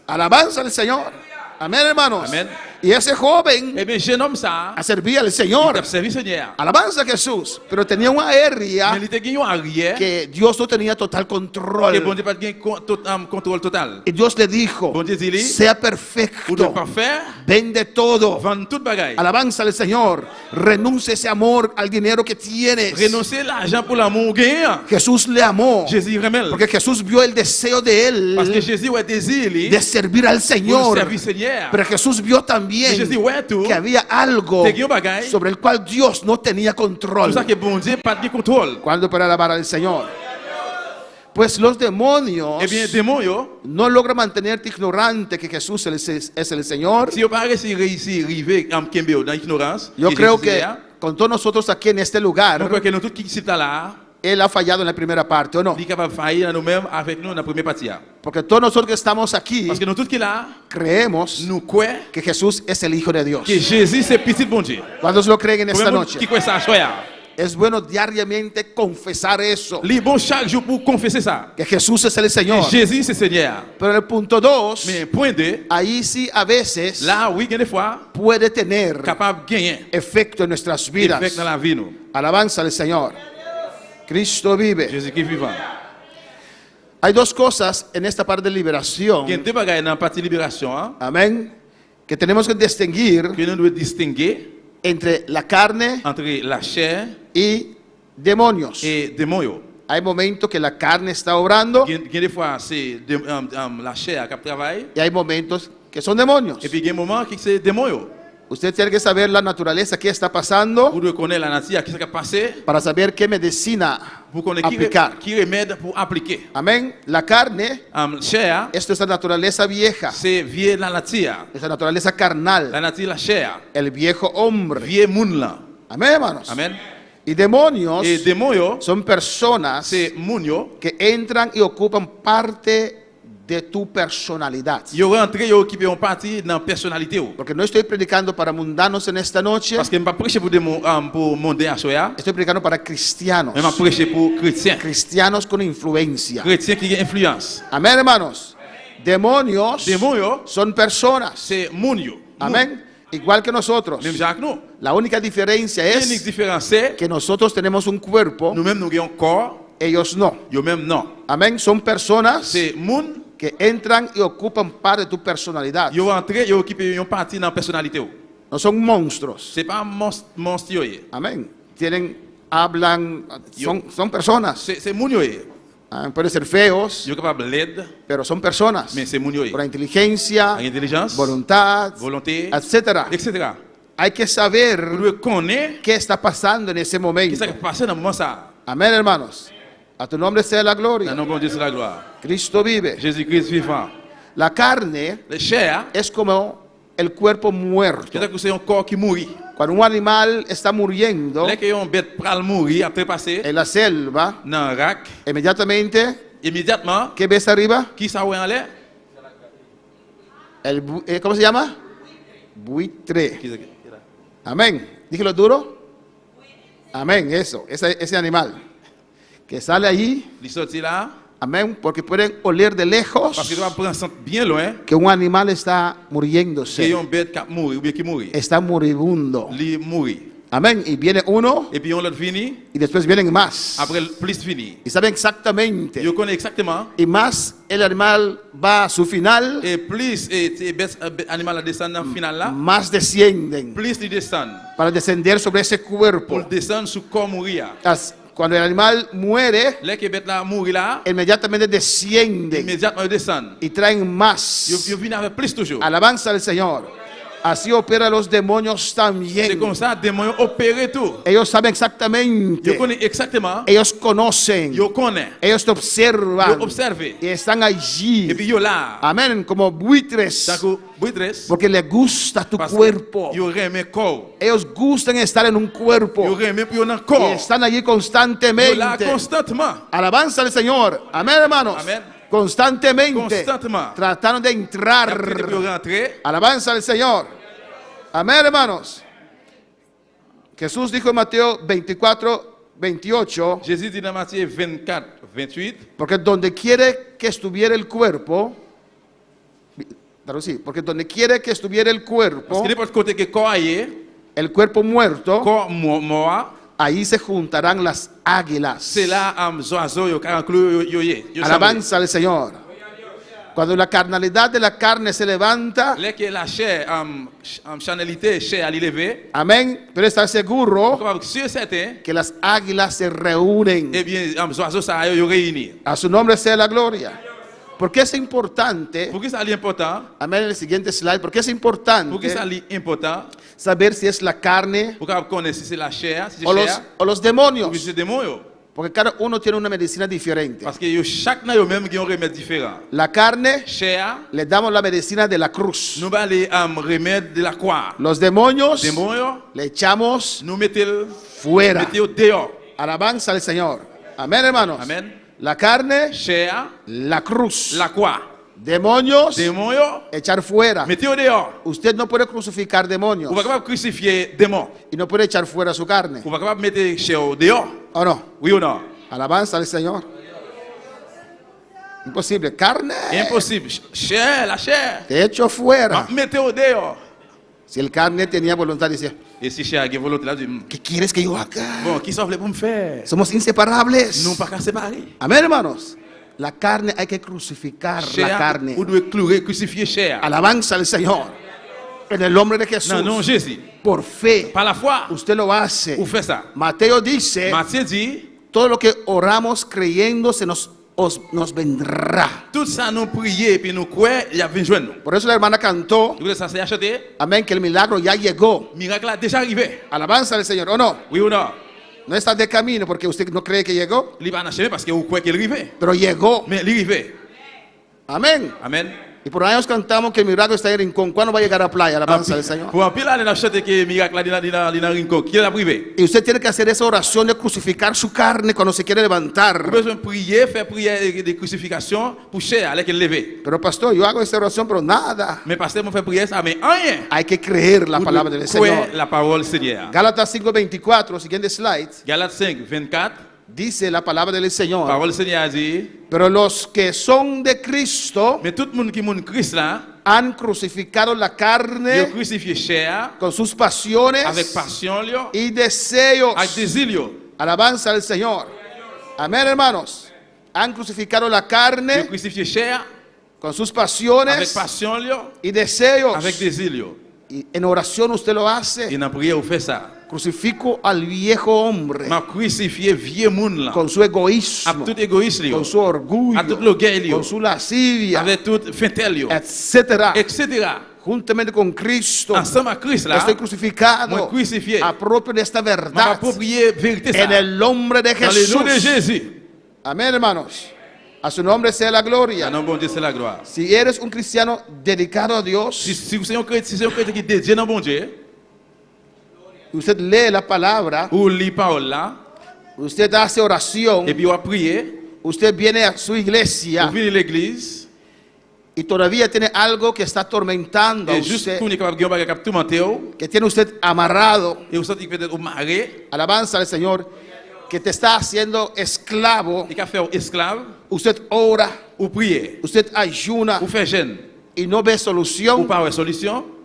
F: Alabanza al Señor. Amén, hermanos.
G: Amén.
F: Y ese joven
G: Eh bien, jeune homme ça,
F: servía al
G: il
F: Señor.
G: t'a servi Seigneur.
F: Alabanza a Jesús. Pero tenía una área
G: Mais il était gagné arrière,
F: que Dios no tenía total
G: que bon
F: control.
G: Dieu pas gagné contrôle total.
F: Y Dios le dijo,
G: Bon Dieu dit,
F: sea
G: ou de
F: perfecto,
G: pas faire,
F: vende todo.
G: vendre toute bagaille.
F: Alabanza al Señor. Renuncia ese amor al dinero que tienes.
G: Renoncer l'argent pour l'amour gagné.
F: Jesús le amó.
G: Jésus remet.
F: Porque Jesús vio el deseo de
G: Parce que
F: él
G: Jésus ouais désir lui,
F: de servir al
G: pour le
F: Señor.
G: servir Seigneur.
F: Pero Jesús vio
G: Mais
F: también
G: Jésus ouais tout,
F: que había algo
G: te guion bagaille,
F: sobre el cual Dios no tenía
G: pour
F: control.
G: ça que bon Dieu pas de contrôle.
F: ¿Cuándo para alabar al Señor? Pues los demonios
G: Eh bien, démon yo,
F: no logran mantenerte ignorante que Jesús es el Señor.
G: si on pas réussi arriver à Kembeo dans l'ignorance,
F: Yo
G: et
F: creo
G: Jésus
F: que
G: Seigneur,
F: con todos nosotros aquí en este
G: on
F: lugar,
G: croit que nous tous qui ici là,
F: Él ha fallado en la primera parte, ¿o no?
G: il est capable de faillir à nous-mêmes avec nous dans la première partie.
F: Porque todos nosotros que estamos aquí
G: Parce que nous tous qui là,
F: creemos
G: nous croyons
F: que Jesús es el Hijo de Dios.
G: que Jésus c'est petit bon Dieu.
F: ¿Cuántos lo creen en esta
G: Combien
F: noche?
G: qui croit ça choya?
F: Es bueno diariamente confesar eso,
G: Li bon chaque jour pour confesser ça.
F: que Jesús es el
G: Que
F: Señor.
G: Jésus c'est Seigneur.
F: Pero en el punto 2,
G: Mais point 2,
F: ahí sí a veces
G: là oui, des fois
F: puede tener
G: capable de gagner
F: efecto en nuestras vidas.
G: effet dans la vie nous.
F: Alabanza al Señor. Cristo vive.
G: Jésus qui est vivant.
F: Hay dos cosas en esta parte de
G: Il y a
F: liberación,
G: deux bagages dans la partie libération hein,
F: amén, que tenemos que distinguir
G: que nous devons distinguer
F: entre la carne
G: entre la chair
F: y demonios.
G: et démon yo.
F: Hay momentos que la carne está obrando
G: Il y a des fois c'est la chair qui travaille
F: y hay momentos que son demonios.
G: et puis il y a des moments qui c'est démon yo.
F: Usted tiene que saber la naturaleza que está pasando
G: Pour connaître la nature qui s'est passé,
F: para saber qué medicina
G: pour connaître
F: aplicar.
G: qui remède pour appliquer.
F: Amén. La carne,
G: Chair,
F: esto es la naturaleza vieja,
G: c'est vieux la nature.
F: es la naturaleza carnal,
G: La nature la chair,
F: el viejo hombre.
G: vieux moun là.
F: Amén, hermanos.
G: Amen.
F: Y demonios
G: Et démon yo,
F: son personas
G: c'est moun yo.
F: que entran y ocupan parte de tu personalidad.
G: Yo rentre yo occupé une partie dans personnalité yo.
F: Porque no estoy predicando para mundanos en esta noche,
G: Parce que m'a prêcher pour démon pour monde à soya,
F: estoy predicando para cristianos,
G: mais m'a prêcher pour chrétiens.
F: cristianos con influencia.
G: Chrétiens qui ont influence.
F: Amén, hermanos. Demonios
G: Démon yo,
F: son personas.
G: c'est moun yo.
F: Amén. Igual que nosotros.
G: Même Jacques nous.
F: La única diferencia
G: L'unique
F: es
G: différence c'est
F: que nosotros tenemos un cuerpo,
G: nous-mêmes nous avons un corps,
F: ellos no.
G: yo même non.
F: Amén. Son personas
G: C'est moun
F: que entran y ocupan parte de tu personalidad.
G: yo rentre yo occupé une partie dans personnalité yo.
F: No son monstruos.
G: C'est pas monstre yo.
F: Amén. Hablan, son personas.
G: C'est moun yo.
F: Pueden ser feos,
G: Yo capable l'aide,
F: pero son personas.
G: mais c'est moun yo.
F: Con inteligencia,
G: Avec intelligence,
F: voluntad,
G: volonté,
F: etc.
G: etc.
F: Hay que saber
G: Nous devons connaître
F: qué está pasando en ese
G: ce qui
F: momento.
G: s'est passé dans le moment ça.
F: Amén, hermanos. A tu nombre sea la
G: Dans
F: gloria.
G: le nom de Dieu, c'est la gloire.
F: Cristo vive.
G: Jésus-Christ vivant.
F: La carne
G: Le chair,
F: es como el cuerpo muerto.
G: c'est que c'est un corps qui mourit.
F: Cuando un animal está muriendo
G: Dès qu'un bête pral mourir, après passer
F: en la selva,
G: dans le rack,
F: inmediatamente,
G: immédiatement,
F: ¿qué ves arriba?
G: qui ça ouais en l'air?
F: ¿Cómo se llama? Buitre. Amén. Dígelo duro. Amén, eso, ese animal que sale allí.
G: Il sortit là,
F: Amén, porque pueden oler de lejos
G: parce qu'il doit prendre bien loin,
F: que un animal está
G: qu'il y
F: muriéndose,
G: a un bête qui mourit ou bien qui mourit.
F: está moribundo.
G: Il mourit.
F: Amén, y viene uno
G: Et puis on l'autre fini,
F: y después vienen más.
G: après plus fini.
F: Y saben exactamente.
G: Je connais exactement.
F: Y más el animal va a su final,
G: Et plus bête animal descend dans le final là,
F: más descienden
G: plus il descend.
F: para descender sobre ese
G: Pour
F: cuerpo.
G: descendre sur corps mourir.
F: Cuando el animal muere,
G: Là que bête là mourir là,
F: inmediatamente descienden
G: immédiatement il descend.
F: y traen más.
G: Yo viens avec plus toujours.
F: Alabanza al Señor. Así opera los demonios
G: C'est
F: también.
G: comme ça, démon opéré tout.
F: Ellos saben
G: Yo
F: exactamente.
G: connais exactement.
F: Ellos conocen.
G: Yo connais.
F: Ellos te observan.
G: Yo observe.
F: Y están
G: Et
F: allí.
G: puis yo là.
F: Amén. Como buitres.
G: Tako buitres.
F: Porque les gusta tu
G: Parce
F: cuerpo.
G: que yo remets corps.
F: Ellos gustan estar en un
G: Yo
F: cuerpo.
G: remets puis yo dans
F: Y
G: corps.
F: están allí
G: Yo là
F: constantemente.
G: constantement.
F: Alabanza al Señor. Amén, hermanos.
G: Amén.
F: Constantemente.
G: Constantement.
F: Tratando de
G: Après
F: entrar.
G: yo rentrer.
F: Alabanza al Señor. Amén, hermanos. Jesús dijo en Mateo 24, 28,
G: Jésus dit dans Matthieu 24, 28.
F: porque donde quiere que estuviera el cuerpo, Claro, sí, porque donde quiere que estuviera el
G: Parce
F: cuerpo,
G: que n'importe côté que corps aille,
F: el cuerpo muerto,
G: corps mort,
F: ahí se juntarán las águilas.
G: c'est là oiseaux yo caranclou yo yo.
F: Alabanza al Señor. Cuando la carnalidad de la carne se levanta,
G: Là que la chair chanelité chair à l'élevé,
F: amén, pero está seguro
G: comme sûr certain,
F: que las águilas se reúnen.
G: eh bien oiseaux ça yo réuni.
F: A su nombre sea la gloria. ¿Por qué es importante?
G: Pour que ça est important,
F: Amén, en el siguiente slide. ¿Por qué es
G: pour que
F: importante
G: ça est important,
F: saber si es la carne
G: pour qu'on connaisse si c'est la chair, si c'est
F: o los,
G: chair,
F: o los
G: ou
F: demonios?
G: si c'est démon yo.
F: Porque cada uno tiene una medicina diferente.
G: Parce que yo chaque nan yo même qui ont remède différent.
F: La carne,
G: Chair,
F: le damos la medicina de la cruz.
G: nous ba les remède de la croix.
F: Los demonios,
G: Démon yo,
F: le echamos
G: nous mettez
F: fuera.
G: mettez dehors.
F: Alabanza al Señor. Amén, hermanos.
G: Amen.
F: La carne,
G: Chair,
F: la cruz.
G: la croix.
F: Demonios,
G: Démon yo,
F: echar fuera.
G: mettez dehors.
F: Usted no puede crucificar demonios
G: Ou pas capable crucifier démon.
F: y no puede echar fuera su carne.
G: Ou pas capable mettre chair dehors.
F: ¿O no?
G: Oui ou non?
F: Alabanza al Señor. Imposible. Carne,
G: Impossible. Chair, la chair.
F: te echo fuera.
G: Mettez dehors.
F: Si el carne tenía voluntad, decía,
G: Et si chair a volonté là, dit,
F: ¿qué quieres que yo haga?
G: bon, qui s'en voulait pour me faire?
F: Somos inseparables.
G: Nous pas qu'à séparer.
F: Amén, hermanos. La carne hay que crucificar la
G: Chair,
F: carne.
G: ou doit crucifier chair.
F: Alabanza al Señor. En el nombre de Jesús.
G: Non, non, Jésus.
F: Por fe.
G: Par la foi,
F: Usted lo hace.
G: ou fait ça.
F: Mateo dice,
G: Matthieu dit,
F: todo lo que oramos creyendo se nos vendrá.
G: tout ça nous prier puis nous croire, il y a 20 joindre nous.
F: Por eso la hermana cantó,
G: Vous ça c'est acheté,
F: amén, que el milagro ya llegó.
G: miracle a déjà arrivé.
F: Alabanza al Señor, ¿o no?
G: Oui ou non?
F: No está de camino porque usted no cree que llegó,
G: Il va en acheter parce que vous croyez qu'il est arrivé.
F: pero llegó.
G: Mais il est arrivé.
F: Amén.
G: Amen.
F: Y por años cantamos que el milagro está en el rincón. ¿Cuándo va a llegar a playa? Alabanza al Señor.
G: Pour un pile là, il a acheté que miracle là, il a rincon, qui est arrivé.
F: Y usted tiene que hacer esa oración de crucificar su carne cuando se quiere
G: Vous
F: levantar.
G: avez besoin de prier, faire prière de crucifixion pour chair, avec le lever.
F: Pero pastor, yo hago esa oración, pero nada.
G: Mais pasteur, mon fait prière ça, mais rien.
F: Hay que creer la
G: Vous
F: palabra
G: devez
F: del
G: croire
F: Señor.
G: la parole du Seigneur.
F: Gálatas 5:24, siguiente slide,
G: Galates 5, 24,
F: dice la palabra del Señor.
G: parole du Seigneur dit,
F: Pero los que son de Cristo
G: mais tout le monde qui est Christ là,
F: han crucificado la
G: il a
F: carne
G: crucifié chair,
F: con sus pasiones
G: avec passion, là,
F: y deseos.
G: avec désir. Là.
F: Alabanza al Señor. Amén, hermanos. Han crucificado la
G: Il a
F: carne
G: crucifié chair,
F: con sus
G: avec
F: pasiones
G: passion, là,
F: y deseos.
G: avec désir. Là.
F: Y en oración usted lo
G: Et
F: hace.
G: dans la prière, vous faites ça.
F: Crucifico al viejo hombre
G: m'a crucifié vieux monde là,
F: con su
G: à
F: egoísmo,
G: tout égoïste, là,
F: con su orgullo,
G: à tout l'orgueil,
F: con su lascivia,
G: avec tout fintel, là,
F: etcétera.
G: etc.
F: Juntamente con Cristo,
G: Ensemble avec Christ là,
F: estoy crucificado,
G: moi crucifié.
F: apropio de esta
G: m'a
F: verdad
G: approprié vérité ça.
F: en el nombre de
G: Dans le nom de
F: Jesús.
G: Jésus.
F: Amén, hermanos. A su nombre sea la
G: Ah
F: gloria.
G: non, bon Dieu, c'est la gloire.
F: Si eres un cristiano dedicado a Dios,
G: Si vous êtes un chrétien, qui est dédié dans bon Dieu,
F: y usted lee la palabra,
G: ou lit parole là,
F: usted hace oración,
G: et puis on prier,
F: usted viene a su iglesia
G: vous venez à l'église,
F: y todavía tiene algo que está atormentando a
G: et juste
F: usted,
G: pour nous capable de gagner capable tourmenter,
F: que tiene usted amarrado.
G: et vous sentez peut-être au maré,
F: Alabanza al Señor, que te está haciendo esclavo.
G: et qu'a fait esclave,
F: Usted ora,
G: ou prier,
F: usted ayuna
G: ou faire jeûne,
F: y no ve
G: ou
F: solución.
G: pas avoir solution,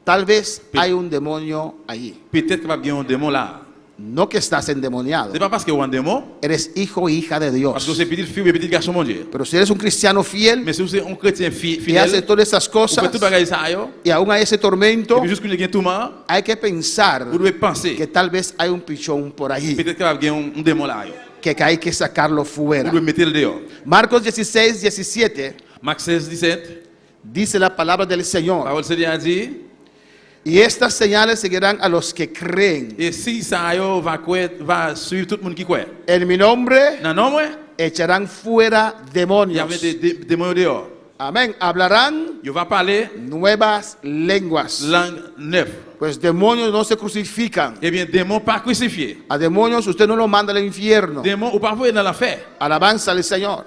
F: Tal vez hay un demonio allí.
G: peut-être capable de gagner un démon là.
F: No que estás endemoniado.
G: C'est pas parce que vous avez un démon,
F: Eres hijo e hija de
G: parce que
F: Dios.
G: vous êtes petit fille et petit garçon, mon Dieu.
F: Pero si eres un cristiano fiel
G: Mais si vous êtes un chrétien
F: y hace
G: fidèle,
F: todas esas
G: vous faites
F: cosas
G: tout bagage ça, yo,
F: y aún hay ese
G: et
F: tormento,
G: puis juste que vous avez tout mal,
F: hay que pensar
G: vous devez penser,
F: que tal vez hay un pichón por ahí,
G: peut-être capable de gagner un démon là, yo.
F: que hay que sacarlo
G: Vous
F: fuera.
G: devez mettre le dehors.
F: Marcos 16, 17
G: Marc 16, 17,
F: dice la palabra del Señor.
G: parole du Seigneur dit,
F: Y estas señales seguirán a los que creen.
G: et si ça yo va suivre tout le monde qui croit.
F: En mi nombre
G: Non, non, moi,
F: echarán fuera
G: il y
F: demonios.
G: avait des démons dehors.
F: Amén. Hablarán
G: Il va parler
F: nuevas lenguas.
G: langue neuve.
F: Pues demonios no se crucifican.
G: Eh bien, démons pas crucifiés.
F: A demonios usted no los manda al infierno.
G: Démons, ou pas voir dans l'enfer.
F: Alabanza al Señor.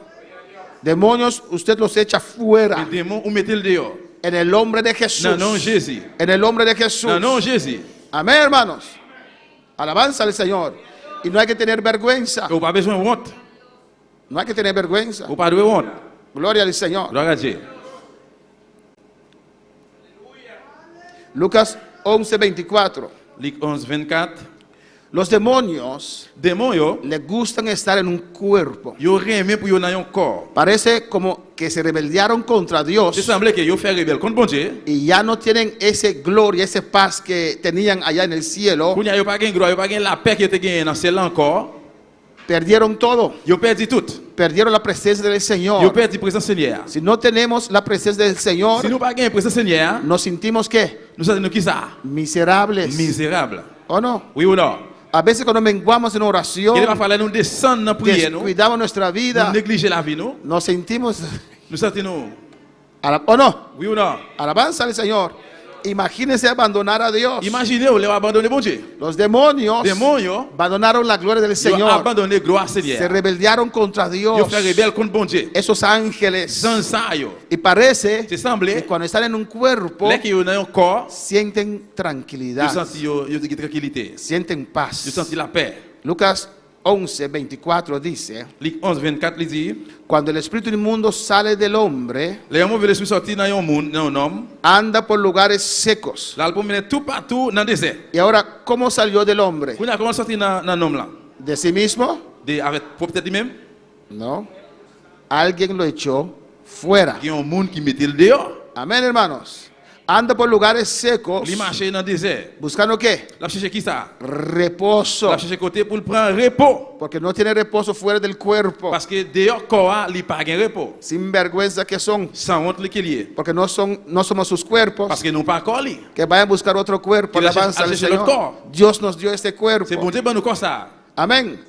F: Demonios usted los echa fuera.
G: Les démons, ou mettez le dehors.
F: En el nombre de Jesús.
G: Non, non, Jésus.
F: En el nombre de Jesús.
G: Non, non, Jésus.
F: Amén, hermanos. Alabanza al Señor. Y no hay que tener vergüenza.
G: Ou pas besoin de honte.
F: No hay que tener vergüenza.
G: Ou pas de honte.
F: Gloria al Señor.
G: Gloire à Dieu.
F: Lucas 11:24.
G: Luc 11, 24.
F: Los demonios
G: Démon yo,
F: les gustan estar en un cuerpo.
G: yo remè pour yo dans un corps.
F: Parece como que se rebelaron contra Dios
G: Il semblait que yo fait rebelle contre bon Dieu.
F: y ya no tienen esa gloria, esa paz que tenían allá en el cielo.
G: Kounya yo pas gen gloire, yo pas gen la paix qui était gen dans ciel encore.
F: Perdieron todo.
G: Yo perdu tout.
F: Perdieron la presencia del
G: Yo
F: Señor.
G: perdu présence Seigneur.
F: Si no tenemos la presencia del Señor,
G: Si nous pas gen présence Seigneur,
F: nos sentimos que
G: nous sommes qui ça?
F: miserables.
G: Misérable.
F: ¿O no?
G: Oui ou non?
F: A veces cuando menguamos en
G: Il va
F: oración,
G: falloir nous descendre dans prière nous.
F: descuidamos nuestra
G: Nous
F: vida,
G: négliger la vie nous.
F: nos sentimos,
G: Nous sentons nous.
F: ¿o no?
G: Oui ou non?
F: Alabanza al Señor. Imagínense abandonar a Dios.
G: Imaginez vous les abandonner bon Dieu.
F: Los demonios
G: Démon yo,
F: abandonaron la gloria del
G: yo
F: Señor.
G: abandonné gloire
F: Se
G: Seigneur.
F: rebelaron contra
G: Yo
F: Dios.
G: fait rebelle contre bon Dieu.
F: Esos ángeles.
G: Sans ça yo.
F: Y parece
G: C'est semblé
F: que cuando están en un cuerpo,
G: là que yo dans un corps,
F: sienten
G: yo
F: tranquilidad,
G: senti yo de tranquillité.
F: sienten
G: Yo
F: paz.
G: senti la paix.
F: Lucas 11:24 dice,
G: Luc 11, 24 il dit,
F: cuando el espíritu inmundo sale del hombre,
G: les hommes veulent sortir dans un monde, dans un homme,
F: anda por lugares secos.
G: là pour mener tout partout dans le désert.
F: Y ahora, ¿cómo salió del hombre?
G: Quand on a commencé sortir dans un homme là,
F: ¿De sí mismo?
G: avec propre lui-même,
F: No. Alguien lo echó fuera.
G: il y a un monde qui mettait le dehors.
F: Amén, hermanos. Anda por lugares secos.
G: Il marchait dans le désert.
F: ¿Buscando qué?
G: La chercher qui ça?
F: Reposo.
G: La chercher côté pour prendre repos.
F: Porque no tiene reposo fuera del cuerpo.
G: Parce que dehors corps il pas gain repos.
F: Sin vergüenza que son.
G: Sans honte qu'il y est.
F: Porque no somos sus cuerpos.
G: Parce que nous pas corps li.
F: Que vayan a buscar otro cuerpo.
G: Que la
F: Alabanza al
G: cherche el
F: Señor.
G: corps.
F: Dios nos dio este cuerpo.
G: C'est bon Dieu ben nous comme ça.
F: Amén.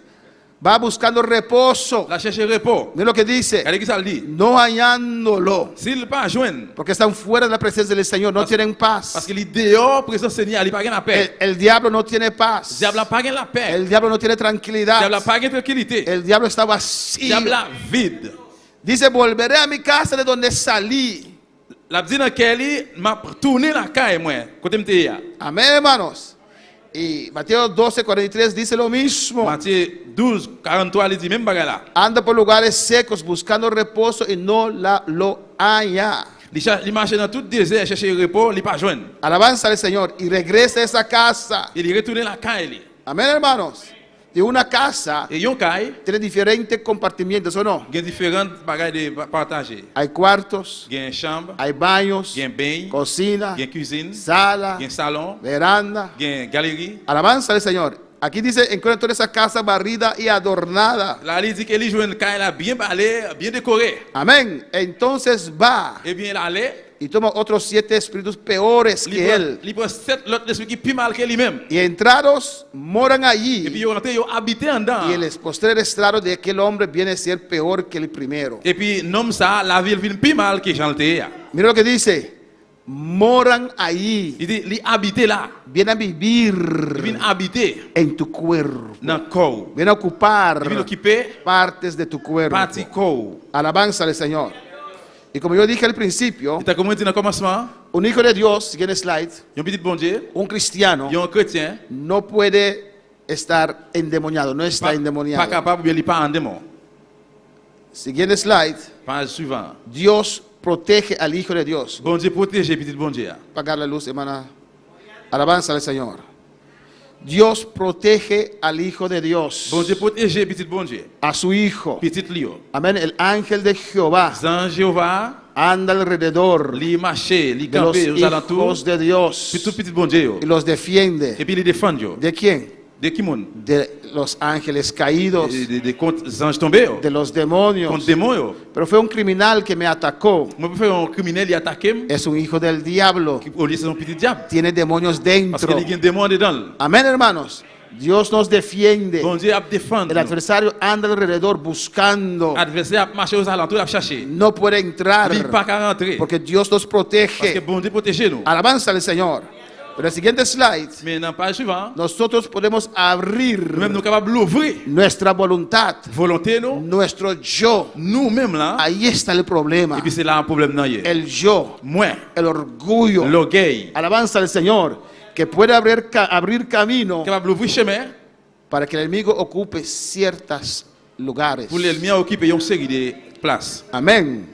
F: Va buscando reposo.
G: La chercher repos.
F: Mira lo que dice.
G: Regardez qui ça le dit.
F: No hallándolo.
G: S'il pas joindre
F: Porque están fuera de la presencia del Señor. No tienen
G: parce
F: paz.
G: que les dehors présence Seigneur, il pas gain la paix.
F: El diablo no tiene paz.
G: Diable a pas gain la paix.
F: El diablo no tiene tranquilidad.
G: Diable a pas gain tranquillité.
F: El diablo está vacío.
G: Diable a vide.
F: Dice, volveré a mi casa de donde salí.
G: La dit dans Kelly m'a tourné la caille moi côté m'était ya.
F: Amén, hermanos. Y Mateo 12:43 dice lo mismo.
G: Matthieu 12 43 il dit même bagarre là.
F: Anda por lugares secos buscando reposo y no lo halla.
G: Il marche dans tout désert chercher repos, il pas joindre.
F: Alabanza al Señor. Y regresa a esa casa.
G: Il retourne la caille.
F: Amén, hermanos. Y una casa
G: Et yon caille,
F: tiene diferentes compartimientos, ¿o no?
G: il y a différentes bagages de partager.
F: Hay cuartos,
G: Il y a une chambre,
F: hay baños,
G: il y a un bain,
F: cocina,
G: il y a une cuisine,
F: sala,
G: il y a un salon,
F: veranda.
G: il y a une galerie.
F: Alabanza al Señor. Aquí dice, encuentra toda esa casa barrida y adornada.
G: Là, il dit qu'il joue une caille là bien balée, bien décorée.
F: Amén. Entonces va
G: Et bien, il allait,
F: y toma otros 7 espíritus peores que él.
G: il prend 7 l'autre esprit qui plus mal que lui-même.
F: Y entrados moran
G: Et puis,
F: allí.
G: il rentre, il habité en dedans.
F: Y el postrer estrado de aquel hombre viene a ser peor que el primero.
G: Et puis, nom ça, la ville vient plus mal que Jean le.
F: Mira lo que dice. Moran allí.
G: Il dit, il habité là.
F: Vienen a vivir
G: Il vient habiter
F: en tu cuerpo.
G: dans le corps.
F: Vienen a ocupar
G: Il vient occuper
F: partes de tu cuerpo.
G: partie corps.
F: Alabanza al Señor. Y como yo dije al principio,
G: Il t'a comment dit dans le commencement,
F: un hijo de Dios, siguiente slide,
G: il y a un petit bon Dieu,
F: un cristiano,
G: il y a un chrétien,
F: no puede estar endemoniado, no está
G: pas
F: endemoniado.
G: capable, il n'est pas en démon.
F: Siguiente slide,
G: Page suivant.
F: Dios protege al hijo de Dios.
G: Bon Dieu protège petit bon Dieu.
F: Apagar la luz, hermana. Alabanza al Señor. Dios protege al hijo de Dios,
G: Bon Dieu protège petit bon Dieu.
F: a su hijo.
G: Petit Lio.
F: Amén. El ángel de Jehová
G: Jean Jéhovah,
F: anda alrededor
G: li marché, li
F: de los
G: campé aux alentours.
F: hijos de Dios
G: Puis tout petit bon Dieu.
F: y los defiende.
G: Et puis il défend yo.
F: ¿De quién?
G: De qui moun?
F: De los ángeles caídos,
G: De contre anges tombés yo.
F: de los demonios.
G: Contre démons yo.
F: Pero fue un criminal que me atacó.
G: Moi pour faire un criminel il attaqué,
F: Es un hijo del diablo.
G: au lieu c'est un petit diable.
F: Tiene demonios
G: Parce
F: dentro.
G: qu'il y a un démon dedans.
F: Amén, hermanos. Dios nos defiende.
G: Bon Dieu a défendre.
F: El adversario anda alrededor buscando.
G: Adversaire a marché aux alentours, a cherché.
F: No puede entrar
G: Il pas qu'à rentrer.
F: porque Dios nos
G: Parce que
F: protege.
G: bon Dieu protège nous.
F: Alabanza al Señor. Pero el siguiente slide,
G: Mais dans la page suivante,
F: nosotros podemos abrir
G: nous-mêmes nous capables d'ouvrir
F: nuestra voluntad,
G: volonté nous,
F: nuestro yo.
G: nous-mêmes là.
F: Ahí está el problema.
G: Et puis c'est là un problème dans hier.
F: El yo,
G: Moi,
F: el orgullo.
G: l'orgueil,
F: Alabanza al Señor, que puede abrir camino
G: capable d'ouvrir chemin
F: para que el enemigo ocupe ciertos lugares.
G: pour l'ennemi à occuper une série de places.
F: Amén.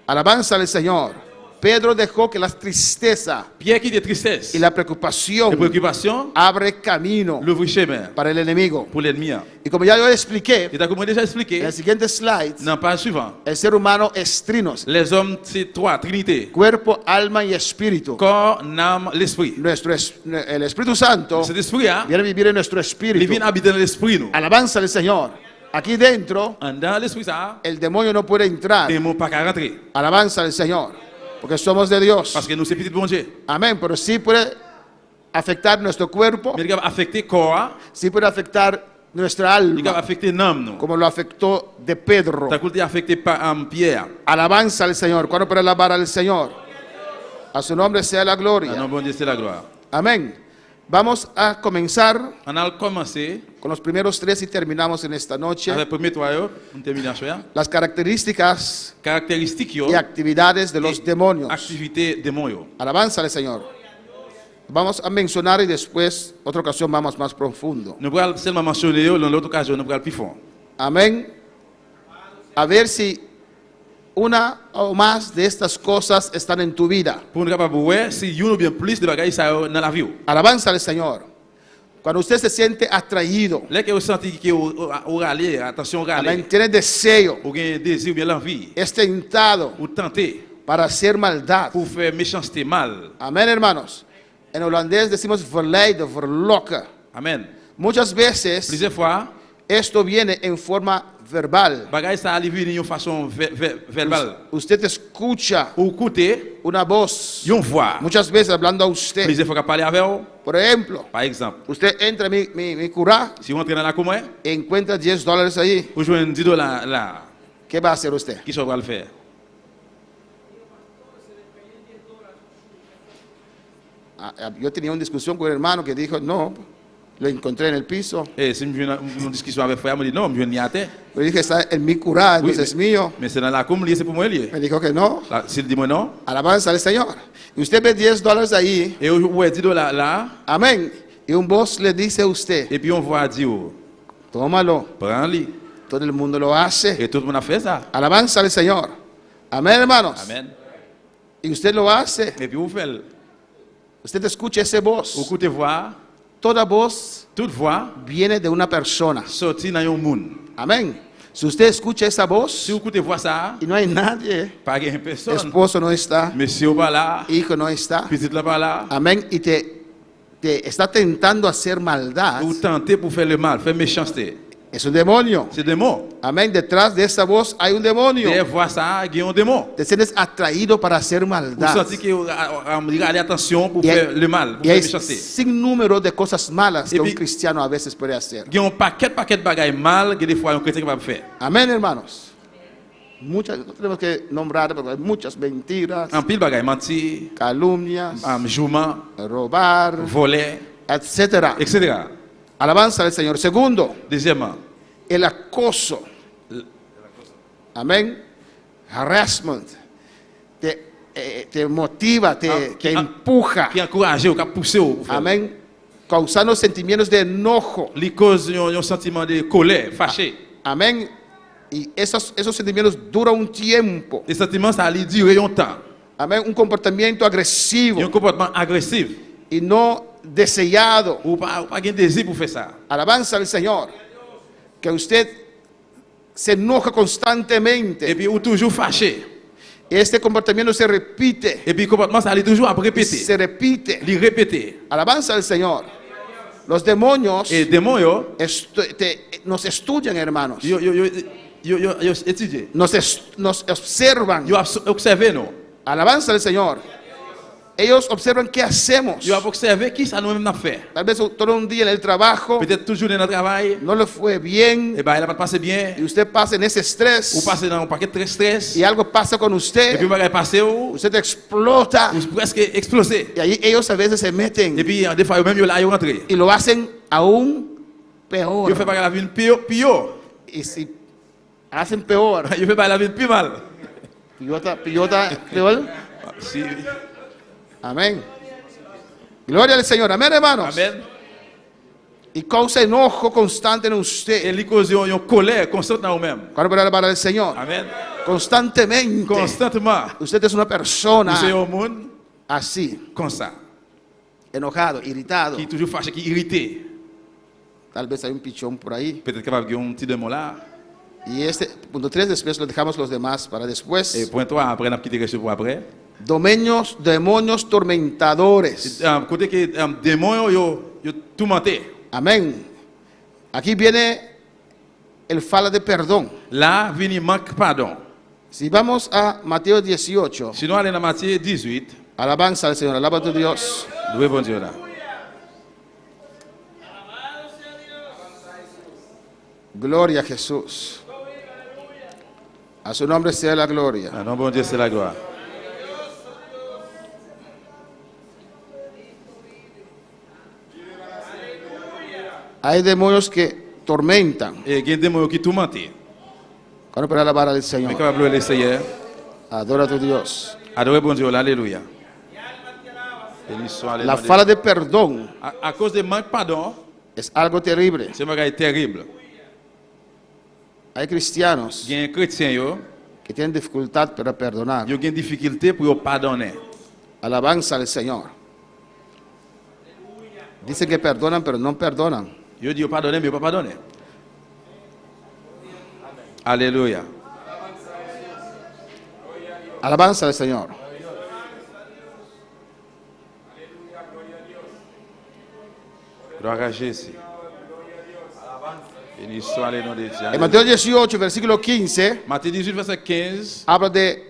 F: Alabanza al Señor. Pedro dejó que la tristeza
G: Pierre qui était tristesse,
F: y la
G: et
F: preocupación
G: préoccupation,
F: abre camino
G: l'ouvre chemin
F: para el enemigo.
G: pour l'ennemi.
F: Y como ya yo expliqué,
G: Et comme on a déjà
F: en
G: expliqué,
F: el siguiente slide,
G: dans le page suivant,
F: el ser humano es trinos,
G: les hommes, c'est trois, Trinité.
F: cuerpo, alma y espíritu.
G: Corps, âme, l'esprit.
F: El Espíritu Santo
G: Cet esprit, hein,
F: viene a vivir en nuestro
G: il
F: espíritu.
G: vient habiter dans l'esprit, nous.
F: Alabanza al Señor. Aquí dentro,
G: Dans l'esprit, ça,
F: el demonio no puede entrar.
G: démon pas qu'à rentrer.
F: Alabanza al Señor. Porque somos de Dios.
G: Parce que nous, c'est petit bon Dieu.
F: Amén. Pero sí puede afectar nuestro cuerpo.
G: Mais il va affecter corps,
F: Sí puede afectar nuestra
G: il va
F: alma.
G: affecter l'âme, nous.
F: Como lo afectó de Pedro.
G: T'as côté affecté par Pierre.
F: Alabanza al Señor. ¿Cuándo puede alabar al Señor? A su nombre sea la
G: Ah
F: gloria.
G: non, bon Dieu, c'est la gloire.
F: Amén. Vamos a comenzar
G: On a commencé
F: con los primeros 3 y terminamos en esta noche.
G: avec le premier trois, on termine à soir.
F: Las características
G: Caractéristiques, yo,
F: y actividades de los demonios.
G: activité démon, yo.
F: Alabanza al Señor. Vamos a mencionar y después, otra ocasión, vamos más profundo.
G: Nous allons seulement mentionner, yo, dans l'autre occasion, nous allons plus fort.
F: Amén. A ver si una o más de estas cosas están en tu vida.
G: Pour nous capables voir si you ou bien plus de bagages ça dans la vie.
F: Alabanza al Señor. Cuando usted se siente atraído,
G: Là que vous sentez que vous râlez, attention
F: amén,
G: râler,
F: tiene deseo,
G: ou bien désir ou bien l'envie,
F: es tentado
G: ou tenter
F: para hacer maldad.
G: pour faire méchanceté mal.
F: Amén, hermanos. En holandés decimos verleiden, verlokken.
G: Amen.
F: Muchas veces
G: Plusieurs fois,
F: esto viene en forma verbal.
G: bagages ça arrive d'une façon verbale.
F: Usted escucha
G: Ou écouter,
F: una voz,
G: yon voix.
F: muchas veces hablando a usted.
G: Plusieurs fois qu'à parler avec vous,
F: Por ejemplo,
G: par exemple,
F: usted entra a mi curá
G: si vous entrez dans la commune,
F: e encuentra $10 ahí.
G: vous jouez un $10 là,
F: ¿Qué va a hacer usted?
G: qui ça va le faire?
F: Yo tenía una discusión con un hermano que dijo, no, lo encontré en el piso.
G: Et si je viens une discussion avec frère, me dit non, je viens n'y aller.
F: Le dije, está en mi curá,
G: Oui,
F: entonces es mío.
G: mais c'est dans la commune, c'est pour moi lié.
F: Me dijo que no.
G: S'il dit moi non,
F: Alabanza al Señor. Y usted ve $10 ahí.
G: et ouais, $10 là,
F: Amén. Y un voz le dice a usted,
G: et puis on voit dire,
F: tómalo.
G: prends-le.
F: Todo el mundo lo hace.
G: Et tout le monde a fait ça.
F: Alabanza al Señor. Amén, hermanos.
G: Amen.
F: Y usted lo hace.
G: Et puis vous faites,
F: Usted escucha esa
G: vous
F: voz.
G: écoutez voix,
F: Toda voz
G: toute voix
F: viene de una persona.
G: sortit dans un monde.
F: Amén. Si usted escucha esa voz
G: Si vous écoutez voix ça,
F: y no hay nadie,
G: pas une personne,
F: esposo no está,
G: monsieur pas là,
F: hijo no está,
G: petite là pas là,
F: amén, y te está tentando a hacer maldad,
G: vous tentez pour faire le mal, faire méchanceté.
F: es un demonio.
G: C'est démon.
F: Amén. Detrás de esa voz hay un demonio.
G: Des voix ça, il y a un démon.
F: Te sientes atraído para hacer
G: Vous
F: maldad.
G: sentez que vous regardez attention pour
F: Y hay,
G: faire le mal, pour
F: y hay
G: faire méchanceté.
F: sin número de cosas malas
G: Y
F: que un
G: puis-
F: cristiano a veces puede hacer.
G: Il y a un paquet de bagages mal que des fois un chrétien capable de faire.
F: Amén, hermanos. Muchas, no tenemos que nombrar, pero hay muchas mentiras,
G: En pile bagages mentir,
F: calumnias,
G: jouement,
F: robar,
G: voler,
F: etcétera.
G: etc.
F: Alabanza al Señor. Segundo,
G: Deuxièmement,
F: el acoso. Amén. Harassment. Te motiva, te empuja.
G: qui encourage ou qui pousse ou faire.
F: Amén. Causando sentimientos de enojo.
G: Les causes un sentiment de colère, fâché.
F: Amén. Y esos sentimientos duran un tiempo.
G: Les sentiments ça allait durer un temps.
F: Amén. Un comportamiento
G: Il y a
F: agresivo
G: un comportement agressif.
F: y no deseado.
G: Ou pas un désir pour faire ça.
F: Alabanza al Señor. Que usted se enoja constantemente.
G: Et puis ou toujours fâché.
F: Y este comportamiento se repite.
G: Et puis le comportement ça allait toujours après répéter.
F: Se repite.
G: Il répéter.
F: Alabanza al Señor. Los demonios
G: Et démon yo,
F: nos estudian, hermanos.
G: yo étudié.
F: Nos observan.
G: Yo observé nous.
F: Alabanza al Señor. Ellos observan qué hacemos.
G: Yo observé qui ça nous même fait.
F: Tal vez todo un día en el trabajo
G: Peut-être toujours dans notre travail,
F: no le fue bien
G: et ben il a pas passé bien.
F: y usted pasa en ese
G: Ou
F: estrés
G: passer dans un paquet de stress.
F: y algo pasa con
G: Et
F: usted.
G: puis bagay passé ou
F: Usted explota
G: presque explosé.
F: y ahí ellos a veces se
G: Et
F: meten
G: puis des fois même yo là yo rentré.
F: y lo hacen aún
G: Yo fais
F: peor.
G: pas la vie pire.
F: Y si hacen peor,
G: Yo fais pas la vie plus mal.
F: pillota peor.
G: Si.
F: Amén. Gloria al Señor. Amén, hermanos.
G: Amen.
F: Y causa enojo constante en
G: Et
F: usted.
G: les causes une colère constante dans nous-mêmes.
F: Cuando para el Señor.
G: Amen.
F: constantemente.
G: constantement.
F: Usted es una
G: Vous êtes
F: persona
G: un monde
F: así,
G: comme ça,
F: enojado, irritado.
G: qui est toujours fâché, qui est irrité.
F: Tal vez hay un pichón por ahí.
G: Peut-être capable de un petit démon là.
F: Y este punto 3 después lo dejamos los demás para
G: Et
F: después.
G: point 3, après, on a quitté quelque pour après.
F: Demonios tormentadores.
G: Côté que démon, yo tourmenté.
F: Amén. Aquí viene el fala de perdón.
G: Là, vini manque pardon.
F: Si vamos a Mateo 18,
G: Sinon, aller dans Matthieu 18,
F: alabanza al Señor, alaba a tu Dios.
G: louez bon Dieu là.
F: Gloria a Jesús. A su nombre sea la gloria.
G: Ah non, bon Dieu, c'est la gloire.
F: Hay demonios que tormentan.
G: Et il y a des démons qui tourmentent.
F: Cuando para alabar al
G: Mais
F: Señor,
G: capable de louer le Seigneur.
F: adora a tu Dios.
G: Adorez bon Dieu là, alléluia. Béni soit le
F: La
G: nom de
F: fala de perdón
G: à cause de manque pardon,
F: es algo terrible.
G: c'est un bagage terrible.
F: Hay cristianos
G: Il y a un chrétien yo,
F: que tienen dificultad para perdonar.
G: yo une difficulté pour pardonner.
F: Alabanza al Señor. Dicen que perdonan, pero no perdonan.
G: Yo dis pardonner, mais yo pas pardonner. Alléluia.
F: Alabanza al Señor.
G: Gloire à Jésus. Béni soit le nom de Dieu.
F: En Mateo 18, versículo 15,
G: Matthieu 18, verset 15,
F: habla de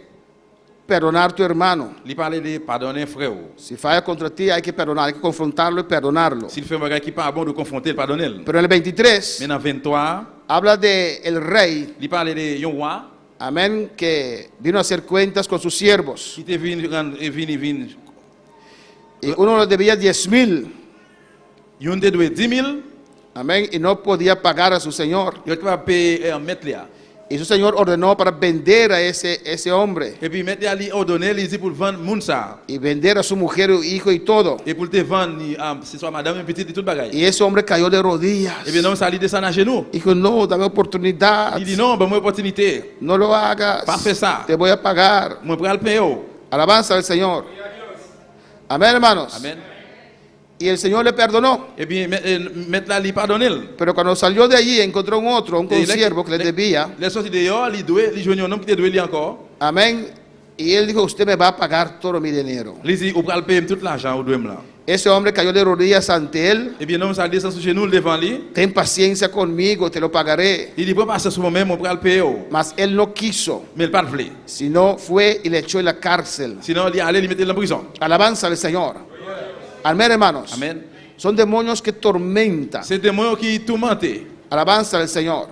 F: perdonar a tu hermano.
G: il parle de pardonner frère.
F: Si falla contra ti, hay que perdonar, hay que confrontarlo y perdonarlo.
G: S'il fait un bagage qui pas bon de confronter, le pardonner.
F: Pero en el 23,
G: Mais dans 23,
F: habla de el rey,
G: il parle de un roi
F: amén, que vino a hacer cuentas con sus siervos.
G: qui te vini,
F: Y uno le debía 10,000,
G: yon te doit 10,000,
F: amén, y no podía pagar a su señor.
G: yo te vas payer un maître là.
F: Y su señor ordenó para vender a ese hombre
G: Et puis maître là, il ordonné, il dit pour vendre moun ça.
F: y vender a su mujer, hijo y todo.
G: Et pour te vendre, c'est soit madame, un petit et tout bagage.
F: Y ese hombre cayó de rodillas.
G: Et bien non, ça lui descend à genoux.
F: Dijo, no, dame oportunidad.
G: Il dit non, ben moi opportunité.
F: No lo hagas.
G: Pas fait ça.
F: Te voy a pagar.
G: Moi prends le payer.
F: Alabanza al Señor. Amén, hermanos.
G: Amen.
F: Y el Señor le perdonó.
G: Et bien maître là, il pardonne.
F: Pero cuando salió de allí encontró un otro, un consiervo que le debía.
G: Les sorties dehors, il doit, il joint un homme qui te doit lui encore.
F: Amén. Y él dijo, usted me va a pagar todo mi dinero.
G: Il dit, ou pral payer tout l'argent ou doit là.
F: Ese hombre cayó de rodillas ante él.
G: Et bien l'homme ça descend sur genoux devant lui.
F: Ten paciencia conmigo, te lo pagaré.
G: Il dit, pas passer sur moi-même, on pral payer.
F: Mas él no quiso,
G: Mais il pas le vle.
F: sino fue y le echó en la cárcel.
G: Sinon, il allait, il mettait en prison.
F: Alabanza al Señor. Amén, hermanos.
G: Amen.
F: Son demonios que tormentan.
G: C'est des mots qui tourmentent.
F: Alabanza al Señor.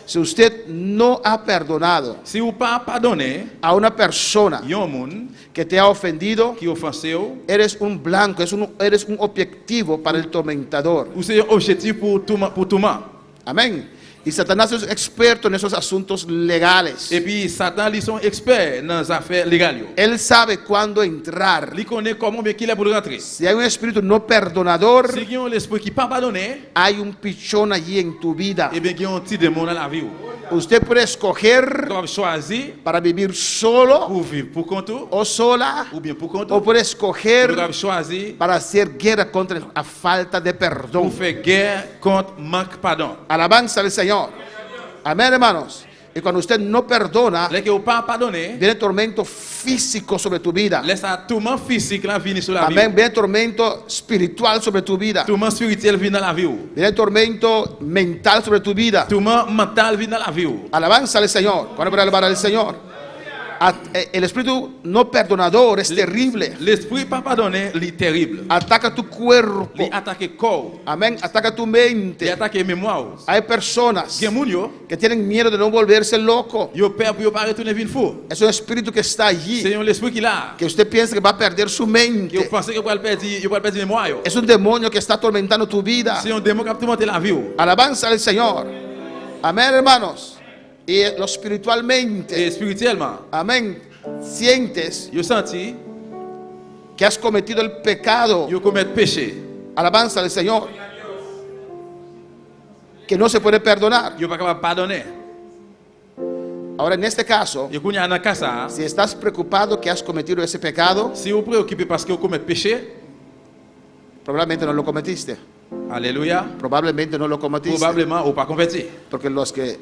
F: Si usted no ha perdonado
G: Si vous pas pardonné,
F: a una persona
G: il y a un monde
F: que te ha ofendido,
G: qui offensé ou
F: eres un blanco, eres un objetivo para el tormentador.
G: c'est un objectif pour tout le monde.
F: Amén. Y Satanás es experto en esos asuntos legales.
G: Et puis Satan, ils sont experts dans les affaires légales.
F: Él sabe cuándo entrar.
G: Il connaît comment bien qu'il est pour rentrer.
F: Si hay un espíritu no perdonador,
G: Si il y a l'esprit qui pas pardonné,
F: hay un pichón allí en tu vida.
G: et bien il y a un petit démon dans la vie.
F: Usted puede escoger
G: Tu vas choisir
F: para vivir solo
G: pour vivre pour compte
F: o sola,
G: ou bien pour compte.
F: o puede
G: Tu
F: escoger
G: vas choisir
F: para hacer guerra contra la falta de
G: pour
F: perdón.
G: faire guerre contre manque pardon.
F: Alabanza al Señor. Amén, hermanos. Y cuando usted no perdona,
G: Les que vous pas pardonné,
F: viene tormento físico sobre tu vida.
G: laisse un tourment physique là venir sur la vie.
F: Amén. Viene tormento espiritual sobre tu vida.
G: Tourment spirituel vient dans la vie.
F: Viene tormento mental sobre tu vida.
G: Tourment mental vient dans la vie.
F: Alabanza al Señor. ¿Cuándo para alabar al Señor? El espíritu no perdonador es terrible.
G: L'esprit pas pardonné, il est terrible.
F: Ataca tu cuerpo.
G: Il attaque le corps,
F: Amén. Ataca tu
G: il
F: mente.
G: attaque la mémoire.
F: Hay personas
G: Gen moun yo,
F: que tienen miedo de no volverse loco.
G: yo peur pour yo pas retourner vin fou.
F: Es un espíritu que está allí.
G: C'est un l'esprit qui là.
F: Que usted piensa que va a perder su
G: Yo
F: mente.
G: pense que yo perdre mémoire yo.
F: Es un demonio que está atormentando tu vida.
G: C'est un démon qui a tourmenté la vie.
F: Alabanza al Señor. Amén, hermanos. Y lo espiritualmente,
G: Et spirituellement,
F: amén, sientes
G: yo senti
F: que has cometido el pecado.
G: yo commet péché.
F: Alabanza al Señor. Que no se puede perdonar.
G: Yo pas capable pardonner.
F: Ahora, en este caso,
G: E kounya nan ka sa,
F: si estás preocupado que has cometido ese pecado,
G: si ou preoccupé parce que ou commet péché,
F: probablemente no lo cometiste.
G: alléluia,
F: Probablemente no lo cometiste.
G: probablement ou pas converti.
F: Porque los que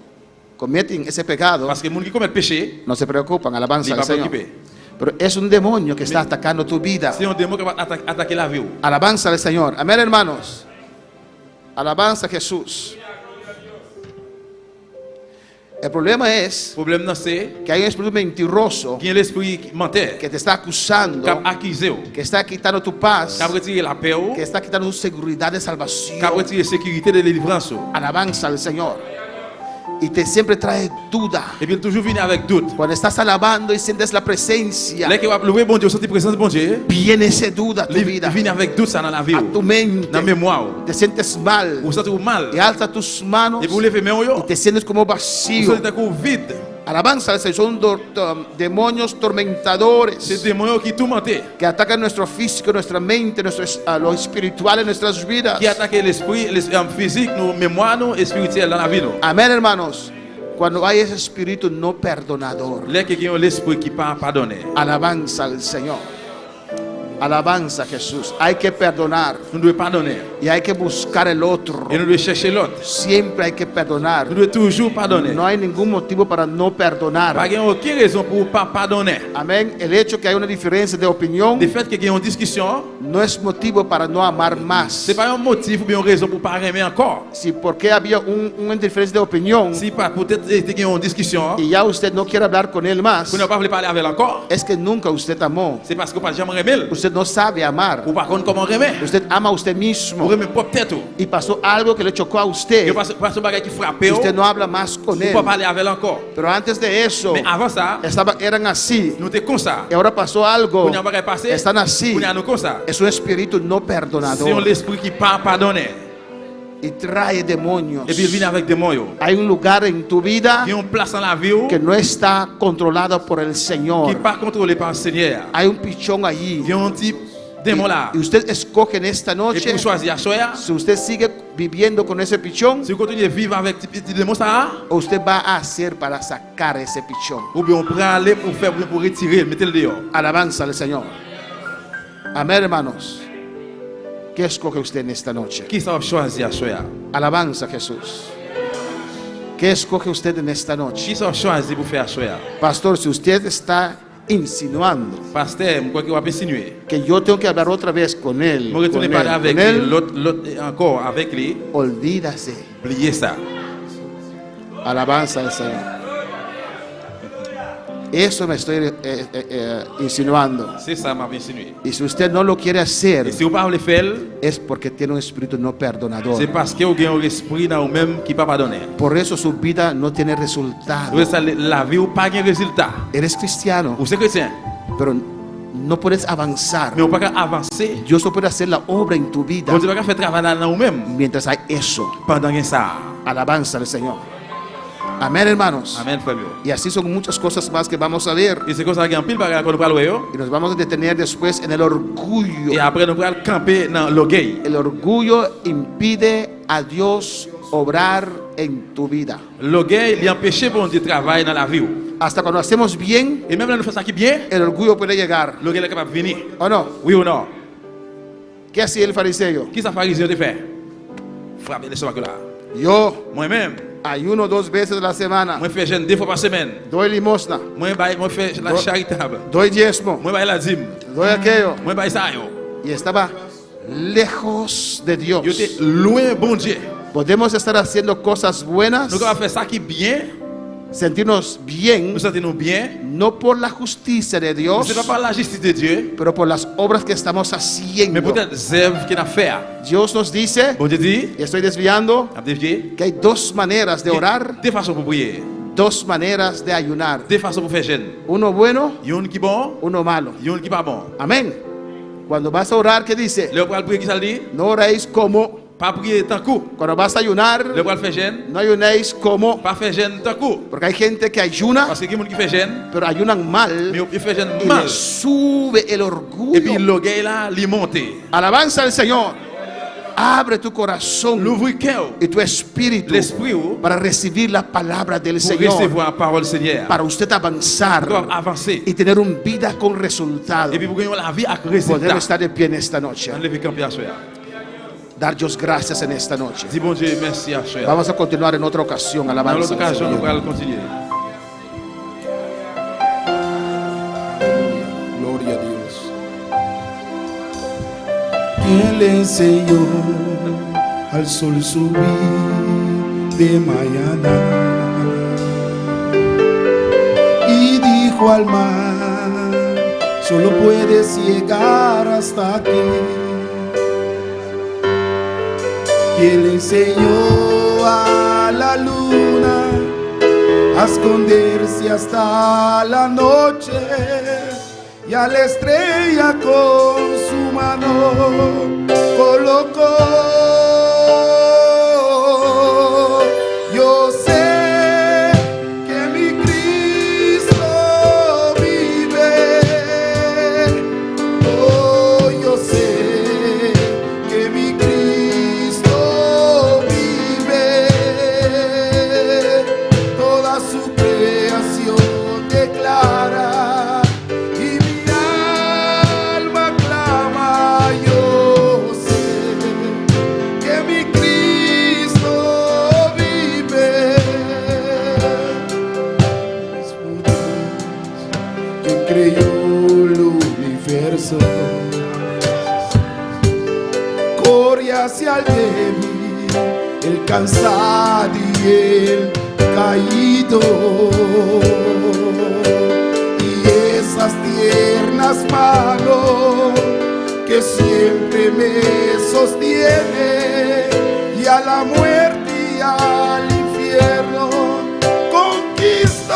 F: cometen ese pecado
G: Parce que moun qui commet péché,
F: no se preocupan, alabanza
G: li
F: al
G: pa
F: Señor.
G: preoccupé.
F: Pero es un demonio que está atacando tu vida.
G: C'est un démon qui va attaquer la vie.
F: Alabanza al Señor. Amén, hermanos. Alabanza a Jesús. El problema es
G: Le problème c'est
F: que hay un espíritu mentiroso
G: qu'il y a l'esprit menteur
F: que te está acusando,
G: qui a accusé ou,
F: que está quitando tu paz,
G: qui a retiré la paix ou,
F: que está quitando tu seguridad de
G: qui a
F: salvación.
G: retiré la sécurité de délivrance ou.
F: Alabanza al Señor. Y te siempre trae duda.
G: Et puis toujours venir avec doute.
F: Cuando estás alabando y sientes la presencia,
G: Là que va louer bon Dieu, sentir présence de bon Dieu,
F: viene ese duda a tu
G: il
F: vida,
G: vient avec doute ça dans la vie
F: a tu
G: ou,
F: mente.
G: dans la mémoire ou.
F: Te sientes mal
G: Ou sentez ou mal.
F: y alza tus manos
G: Et vous levez main ou yo.
F: y te sientes como
G: Ou
F: vacío.
G: sentez comme vide.
F: Alabanza al Señor. Son demonios
G: C'est
F: tormentadores
G: des démons qui tourmentent,
F: que atacan nuestro físico, nuestra mente, lo espiritual en nuestras vidas.
G: qui attaquent l'esprit, physique, nos mémoires, nos spirituelles dans la vie.
F: Amén, hermanos. Cuando hay ese espíritu no perdonador,
G: Là que y a l'esprit qui pas pardonner.
F: alabanza al Señor. Alabanza a Jesús. Hay que perdonar
G: Nous devons pardonner.
F: y hay que buscar el otro.
G: Et nous devons chercher l'autre.
F: Siempre hay que perdonar.
G: Nous devons toujours pardonner.
F: No hay ningún motivo para no
G: Pas
F: perdonar.
G: aucune raison pour pas pardonner.
F: Amén. El hecho que hay una diferencia de opinión
G: Le fait qu'il y ait une discussion,
F: no es motivo para no amar más.
G: c'est pas un motif ou bien une raison pour pas aimer encore.
F: Si porque había una diferencia de opinión
G: Si pas peut-être qu'il y a une discussion,
F: y ya usted no quiere hablar con él más,
G: qu'on n'a pas voulu parler avec elle encore,
F: es que nunca usted amó.
G: c'est parce qu'on pas jamais aimé.
F: Usted no sabe amar.
G: Ou par contre comment aimer.
F: Usted ama a usted
G: Ou
F: mismo.
G: aimer propre tête.
F: Y pasó algo que le chocó a usted.
G: Et parce un bagage qui frappe,
F: Y
G: ou
F: usted no habla más con él.
G: pas parler avec elle encore.
F: Pero antes de eso,
G: Mais avant ça,
F: eran así.
G: nous étions comme ça.
F: Y ahora pasó algo.
G: Qu'on a un bagage passé,
F: Están así.
G: qu'on a nous comme ça.
F: Es un espíritu no
G: C'est
F: perdonador.
G: l'esprit qui pas pardonner.
F: Y trae demonios.
G: Et puis il vient avec des mots.
F: Hay un lugar en tu vida
G: Il y a une place dans la vie ou,
F: que no está controlado por el
G: qui
F: Señor.
G: n'est pas contrôlée par le Seigneur.
F: Hay un pichón allí.
G: Il y a un type démon là.
F: Y usted escoge en esta
G: Et
F: noche,
G: pour choisir à choisir,
F: si usted sigue viviendo con ese pichón,
G: si vous continuez à vivre avec ce petit démon ça,
F: o usted va a hacer para sacar ese pichón.
G: ou bien on prend aller pour faire, pour retirer, mettez le dehors.
F: Alabanza al Señor. Amén, hermanos. ¿Qué escoge usted en esta noche?
G: Qui ça va choisir à choisir?
F: Alabanza a Jesús. ¿Qué escoge usted en esta noche?
G: Qui ça va choisir pour faire à choisir?
F: Pastor, si usted está insinuando
G: Pasteur, je crois qu'il va insinuer.
F: que yo tengo que hablar otra vez con él,
G: Je retourne
F: con
G: parler
F: él,
G: avec
F: con él,
G: l'autre encore avec lui.
F: olvídase.
G: Oubliez ça.
F: Alabanza al Señor. Eso me estoy insinuando.
G: C'est ça m'a insinué.
F: Y si usted no lo quiere hacer,
G: Et si vous parlez faire,
F: es porque tiene un espíritu no perdonador.
G: c'est parce que vous avez un esprit dans vous-même qui ne peut pas pardonner.
F: Por eso su vida no tiene resultado.
G: Vous savez, la vie ou pas de résultat.
F: Eres cristiano,
G: Vous êtes chrétien,
F: pero no puedes avanzar.
G: mais vous ne pouvez pas avancer.
F: Dios no puede hacer la obra en tu vida
G: Vous ne pouvez pas faire travail dans vous-même
F: mientras hay eso.
G: pendant ça.
F: Alabanza al Señor. Amén, hermanos.
G: Amen, frère.
F: Y así son muchas cosas más que vamos a ver.
G: Et c'est comme ça qu'il y a un pile bagage qu'on va louer.
F: Y nos vamos a detener después en el orgullo.
G: Et après, nous allons camper dans l'orgueil.
F: El orgullo impide a Dios obrar en tu vida.
G: L'orgueil, il empêche bon Dieu de travailler dans la vie.
F: Hasta cuando hacemos bien,
G: Et même là, nous faisons ça qui est bien,
F: el orgullo puede llegar.
G: l'orgueil est capable de venir.
F: ¿O no?
G: Oui ou non?
F: ¿Qué hacía el fariseo?
G: Qui ça pharisien de faire? Frapper les soins là.
F: Yo
G: Moi-même,
F: ayuno 2 veces a la semana.
G: moi fais jeûne 2 fois par semaine.
F: Doy limosna.
G: Moi fais la charitable.
F: Doy diezmo.
G: Moi la dîme.
F: Doy aquello.
G: Moi ça yo.
F: Y estaba lejos de Dios.
G: Yo te loin bon Dieu.
F: Podemos estar haciendo cosas buenas,
G: Nous allons faire ça qui est bien.
F: sentirnos bien,
G: Nous sentons bien.
F: no por la justicia de Dios,
G: Ce n'est pas par la justice de Dieu,
F: pero por las obras que estamos
G: mais
F: haciendo.
G: peut-être les œuvres qu'il a fait.
F: Dios nos dice,
G: Bon Dieu dit,
F: y estoy desviando,
G: à dévier,
F: que hay 2 maneras de orar,
G: deux façons pour prier,
F: 2 maneras de ayunar.
G: 2 façons pour faire jeûne.
F: Uno bueno,
G: Il y en a qui bon,
F: uno malo.
G: il y en a qui pas bon.
F: Amén. Cuando vas a orar, ¿qué dice?
G: Le bras prier qui ça dit,
F: No oréis como.
G: pas prier tant coup.
F: Cuando vas a ayunar,
G: Le bras faire jeûne,
F: no ayunéis como.
G: pas faire jeûne tant coup.
F: Porque hay gente que ayuna,
G: Parce que il y a des gens qui fait jeûne,
F: pero ayunan mal
G: mais ils font jeûne
F: y
G: mal.
F: les sube el
G: Et puis
F: orgullo.
G: l'orgueil là, il monte.
F: Alabanza al Señor. Abre tu corazón
G: l'ouvrir cœur,
F: y tu espíritu
G: l'esprit ou,
F: para recibir la palabra del
G: pour
F: Señor,
G: recevoir la parole du Seigneur.
F: para usted avanzar
G: Pour avancer.
F: y tener una vida con resultado.
G: Et puis pour gagner la vie avec
F: Podemos
G: résultat.
F: estar de pie en esta noche.
G: On lève camper à soir.
F: Dar Dios gracias en esta noche.
G: Dis bon Dieu, merci à soir.
F: Vamos a continuar en otra ocasión.
G: Dans
F: Alabanza.
G: l'autre
F: al
G: occasion, nous
F: Señor.
G: allons continuer.
B: Gloria a Dios. ¿Quién le enseñó al sol subir de mañana? Y dijo al mar, solo puedes llegar hasta aquí. ¿Quién le enseñó a la luna a esconderse hasta la noche? Y a la estrella con su mano colocó. Yo sé que mi Cristo vive. Oh, yo sé que mi Cristo vive. Toda su creación declara. Corre hacia el débil, el cansado y el caído, y esas tiernas manos que siempre me sostiene, y a la muerte y al infierno conquistó.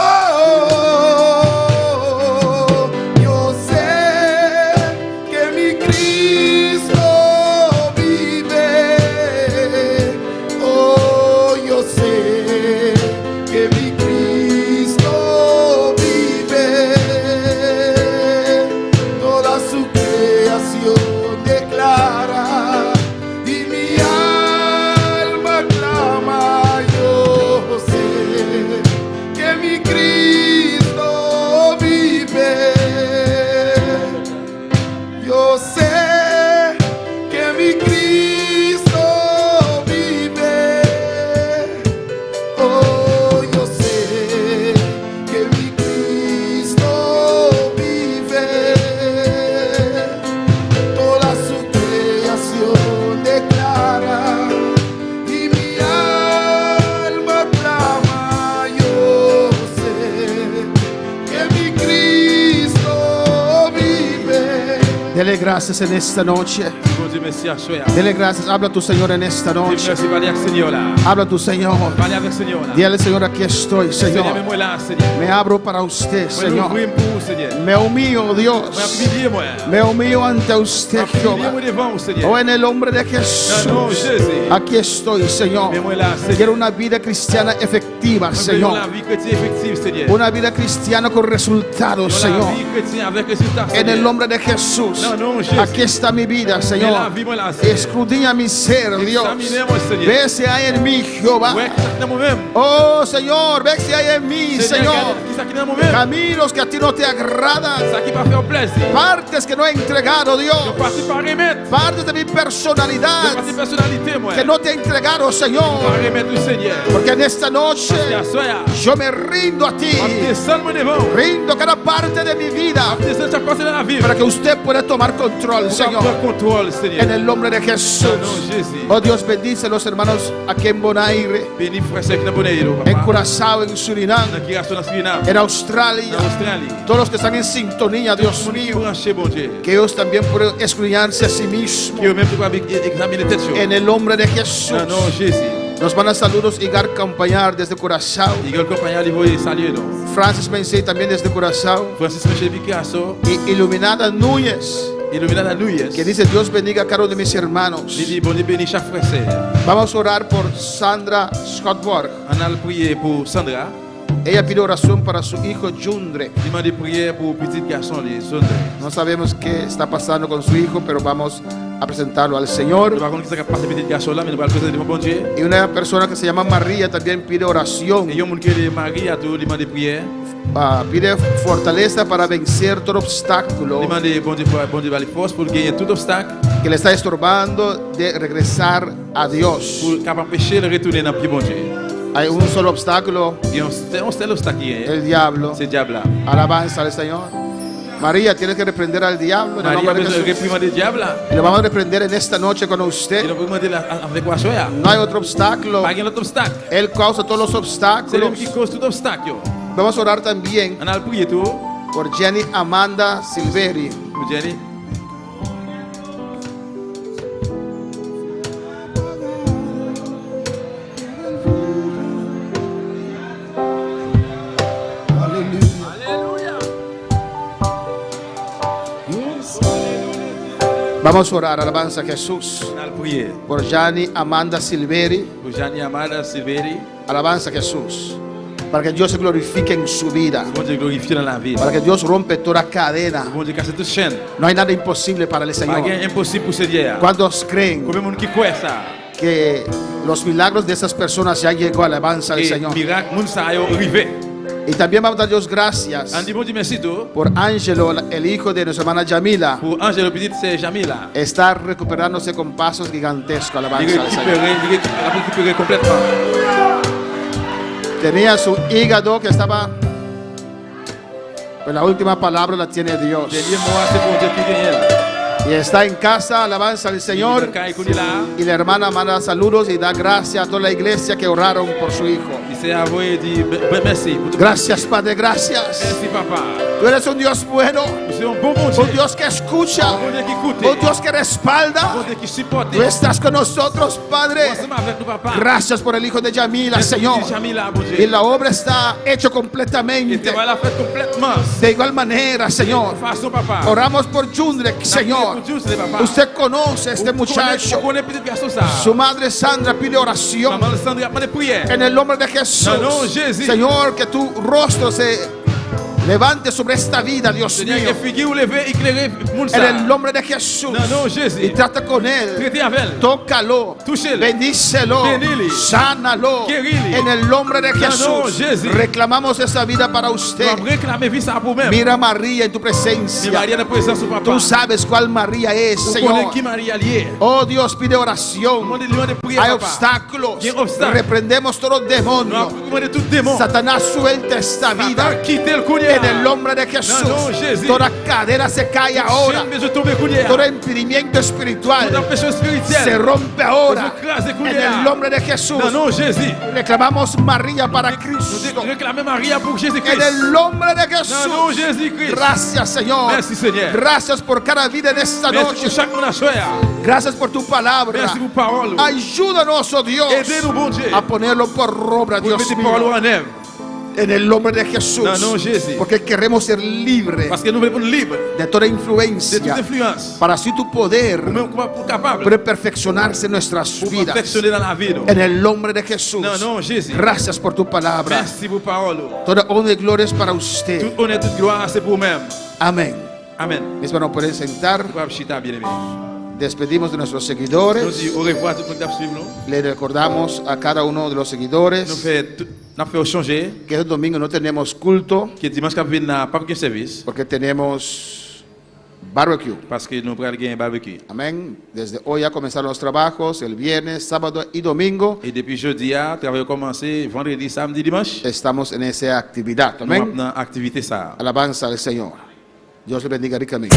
B: Dele gracias en esta noche.
G: Bon Dieu, merci à soir.
F: Dele gracias. Habla a tu Señor en esta
G: Dis
F: noche.
G: merci, parlez avec le Seigneur là.
F: Habla a tu Señor.
G: Parlez avec le Seigneur là.
F: Dile al Señor, aquí estoy,
G: Seigneur,
F: Señor.
G: mets-moi là, Seigneur.
F: Me abro para usted,
G: Moi,
F: Señor.
G: l'ouvrir pour vous, Seigneur.
F: Me humillo,
G: Moi,
F: Dios.
G: prier, moi.
F: Me humillo ante usted,
G: Priez-moi
F: Jehová.
G: devant vous, Seigneur.
F: Oh, en el nombre de
G: Dans le nom de
F: Jesús.
G: Jésus.
F: Aquí estoy, Señor.
G: Mets-moi là, Seigneur.
F: Quiero una vida cristiana efectiva,
G: Nous voulons
F: Señor.
G: la vie chrétienne effective, Seigneur.
F: Una vida cristiana con resultados,
G: Nous
F: Señor.
G: la vie chrétienne avec résultat,
F: En el
G: Seigneur.
F: nombre de Jesús.
G: No, no, Jesús.
F: Aquí está mi vida,
G: Mets la
F: Señor.
G: vie, moi là, Seigneur.
F: Escudriña mi ser, Dios.
G: Examinez-moi, Seigneur.
F: Ve si hay en mí, Jehová.
G: Ouais, qui ça qui est dans moi-même.
F: Oh, Señor, ve si hay en mí,
G: Seigneur,
F: Señor.
G: qui ça qui est dans moi-même.
F: Caminos que a ti no te agradan.
G: Ça qui va faire plaisir.
F: Partes que no he entregado,
G: Je
F: Dios.
G: parti par remettre.
F: Partes de mi
G: Je
F: personalidad
G: parti personnalité, moi.
F: que no te he entregado,
G: Par
F: Señor.
G: remettre au Seigneur.
F: Porque en esta noche
G: Et à soir,
F: yo me rindo a ti.
G: on descend moi devant.
F: Rindo cada parte de mi vida
G: On descend chaque partie de la vie.
F: para que usted pueda tomar control,
G: Pour
F: Señor.
G: prendre contrôle, Seigneur.
F: En el nombre de Jesús.
G: Dans le nom de Jésus.
F: Oh Dios, bendice a los hermanos aquí en Bonaire,
G: Bénis frère sec dans Bonaire,
F: en
G: papa.
F: Curazao, en Surinam,
G: Dans qui reste dans Suriname.
F: en Australia.
G: En Australie.
F: Todos los que están en sintonía, Dios mío,
G: Branché, bon Dieu.
F: que ellos también puedan escudriñarse a sí mismos.
G: Qui eux-mêmes doivent examiner tête chaud.
F: En el nombre de Jesús.
G: Dans le nom de Jésus.
F: Nos van a saludos Igar Campañar desde Curazao.
G: Il y a le compagnon à l'Ivoire, salut, non.
F: Francis Mensei también desde Curazao.
G: Francis Michel Picasso,
F: Y Iluminada Núñez,
G: illuminat la Louis.
F: que dice Dios bendiga a cada uno de mis
G: Il
F: hermanos.
G: dit, bon Dieu bénit chaque frère sœur.
F: Vamos a orar por Sandra Scottborg.
G: On a prié pour Sandra.
F: Ella pide oración para su hijo Jundre.
G: Il m'a dit prière pour petit garçon, les Sondre.
F: No sabemos qué está pasando con su hijo, pero vamos a presentarlo al Señor.
G: Par contre, qui est passé petit garçon là, mais nous allons présenter mon bon Dieu.
F: Y una persona que se llama María también pide oración,
G: Et il y a un monde qui est Marie à tout, demande prière.
F: pide fortaleza para vencer todo obstáculo
G: Demande bon Dieu va les forces pour gagner tout obstacle,
F: que le está estorbando de regresar a Dios.
G: pour capable empêcher de retourner dans le pied bon Dieu.
F: Hay un solo obstáculo,
G: Il y a un seul obstacle qui est,
F: el diablo.
G: c'est le diable là.
F: Alabanza al Señor. María, tienes que reprender al diablo en el
G: Marie a
F: nombre de
G: besoin de
F: Jesús.
G: réprimander le diable là.
F: Y lo vamos a reprender en esta noche con
G: Et
F: usted.
G: nous pouvons demander avec quoi soya.
F: No hay otro obstáculo.
G: Pas un autre obstacle.
F: Él causa todos los
G: C'est lui
F: obstáculos.
G: qui cause tout obstacle. Yo.
F: Vamos a orar también
G: On a le prier tout.
F: por Jenny Amanda Silveri.
G: Pour Jenny.
F: Vamos a orar, alabanza a Jesús.
G: On a le prier.
F: Por Jenny Amanda Silveri.
G: Pour Jenny Amada Silveri.
F: Alabanza a Jesús. Para que Dios se glorifique en su vida.
G: Bon Dieu glorifié dans la vie.
F: Para que Dios rompe toda cadena.
G: Bon Dieu casse toute chaîne.
F: No hay nada imposible para el
G: Pas
F: Señor.
G: rien impossible pour ce Dieu.
F: ¿Cuántos creen
G: Combien de monde qui croit ça?
F: que los milagros de esas personas ya llegó? Alabanza al
G: Et
F: Señor.
G: miracle, moun sa yo arrivé.
F: Y también vamos a dar Dios gracias
G: On dit bon Dieu merci tout.
F: por Ángelo, el hijo de nuestra hermana Yamila.
G: Pour Angèle Petit, c'est Jamila.
F: Está recuperándose con pasos gigantescos.
G: Il
F: Alabanza al Señor.
G: a récupéré complètement.
F: Tenía su hígado que estaba. Pero la última palabra la tiene Dios.
G: Dernier mois, c'est bon Dieu qui gagne.
F: Y está en casa, alabanza al Señor.
G: Quand il est là,
F: Y la hermana manda saludos y da gracias a toda la iglesia que oraron por su hijo.
G: il s'est avoué et dit merci. Pour tout.
F: Gracias, Padre, gracias.
G: Merci papa.
F: Tú eres un Dios bueno,
G: C'est un bon Dieu.
F: un Dios que escucha,
G: Un bon Dieu qui écoute.
F: un Dios que
G: Un
F: respalda.
G: bon Dieu qui supporte.
F: Tú estás con nosotros, Padre.
G: Ensemble avec nous papa.
F: Gracias por el hijo de Yamila,
G: Merci
F: Señor.
G: pour Jamila, bon
F: Y
G: Dieu.
F: la obra está hecha
G: Et
F: completamente.
G: tu vas la faire complètement.
F: De igual manera, Señor.
G: De façon papa.
F: Oramos por Jundrek, Señor.
G: Pour Dieu, papa.
F: Usted conoce a este muchacho.
G: On connaît petit garçon ça.
F: Su madre Sandra pide oración.
G: Maman Sandra a demandé prière.
F: En el nombre de Jesús.
G: No, no, Jesús.
F: Señor, que tu rostro se levante sobre esta vida, Dios
G: Seigneur,
F: mío.
G: que figure levé, éclairé, moun
F: En el
G: ça.
F: nombre de Jesús.
G: Non, non, Jésus.
F: Y trata con él.
G: Traitez avec elle.
F: Tócalo.
G: Touchez-le.
F: Bendícelo.
G: Bénile.
F: Sánalo.
G: Guérile.
F: En el nombre de
G: Non, non,
F: Jesús.
G: Jésus.
F: Reclamamos esa vida para
G: Tu
F: usted.
G: vas réclamer vie ça pour même.
F: Mira a María en tu
G: Mi
F: presencia.
G: María en présence de papa.
F: Tú sabes cuál María es,
G: Vous connaissez
F: Señor.
G: qui María lié.
F: Oh Dios, pide oración.
G: Demande prière
F: Hay
G: papa.
F: obstáculos.
G: Hay obstáculos.
F: Reprendemos todo
G: Nous
F: demonio.
G: avons demandé tout démon.
F: Satanás suelta esta vida.
G: Satan, quittez le coulier.
F: En el nombre de Jesús.
G: No, no, Jésus.
F: Toda cadena se cae ahora.
G: Je tombe coulier.
F: Todo impedimento espiritual
G: Toute empêcheur
F: se
G: spirituel.
F: rompe ahora.
G: Nous écrase
F: En
G: coulier.
F: el nombre de Jesús.
G: Non, non, Jésus.
F: Reclamamos María para
G: Nous
F: Cristo.
G: réclamons Maria pour
F: En
G: Jésus-Christ.
F: el nombre de
G: Non, non,
F: Jesús.
G: Jésus-Christ.
F: Gracias, Señor.
G: Merci, Seigneur.
F: Gracias por cada vida en esta
G: Merci pour
F: noche.
G: chaque monde à choisir.
F: Gracias por tu palabra.
G: Merci pour parole.
F: Ayúdanos, oh Dios,
G: Aidez-nous, bon Dieu.
F: a ponerlo por obra,
G: Pour
F: Dios
G: mettre
F: mío.
G: parole en œuvre.
F: En el nombre de Jesús.
G: Non, non, Jésus.
F: Porque queremos ser libres
G: Parce que nous voulons être libres
F: de toda
G: de toute
F: influencia.
G: influence.
F: Para así tu poder
G: Même pour capable
F: puede perfeccionarse en nuestras
G: pour
F: vidas.
G: perfectionner dans la vie.
F: En el nombre de Jesús.
G: Non, non, Jésus.
F: Gracias por tu palabra.
G: Merci pour parole.
F: Toda honra y gloria es para usted.
G: Toute honneur, toute gloire, c'est pour même.
F: Amén.
G: Amen.
F: Mis hermanos, pueden sentar.
G: Pour Chita, bien aimé.
F: Despedimos de nuestros
G: Nous
F: seguidores.
G: disons au revoir à tout le monde qui a suivi nous.
F: Le recordamos a cada uno de los
G: Nous
F: seguidores
G: fait changer.
F: que el domingo no tenemos culto
G: Que dimanche qui vient n'a pas de service.
F: porque tenemos barbecue.
G: Parce que nous prenons un barbecue.
F: Amén. Desde hoy ya comenzaron los trabajos, el viernes, sábado y domingo.
G: Et depuis jeudi, le travail a commencé vendredi, samedi, dimanche.
F: Estamos en esa actividad.
G: Nous
F: Amén.
G: avons une activité ça.
F: Alabanza al Señor. Dios le bendiga ricamente.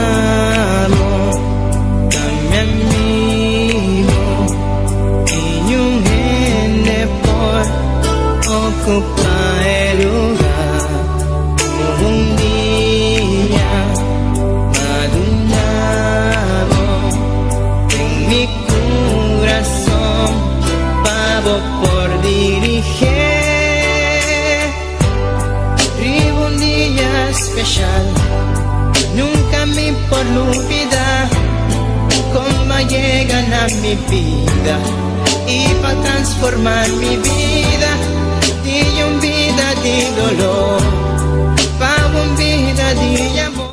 A: Damo kami amigo, inyong hende por ocupar lugar. Noong día madunado en mi corazón, pavo por dirige. Vivo un día especial, nunca me por olvidar cómo llegan a mi vida y para transformar mi vida de una vida de dolor para una vida de amor.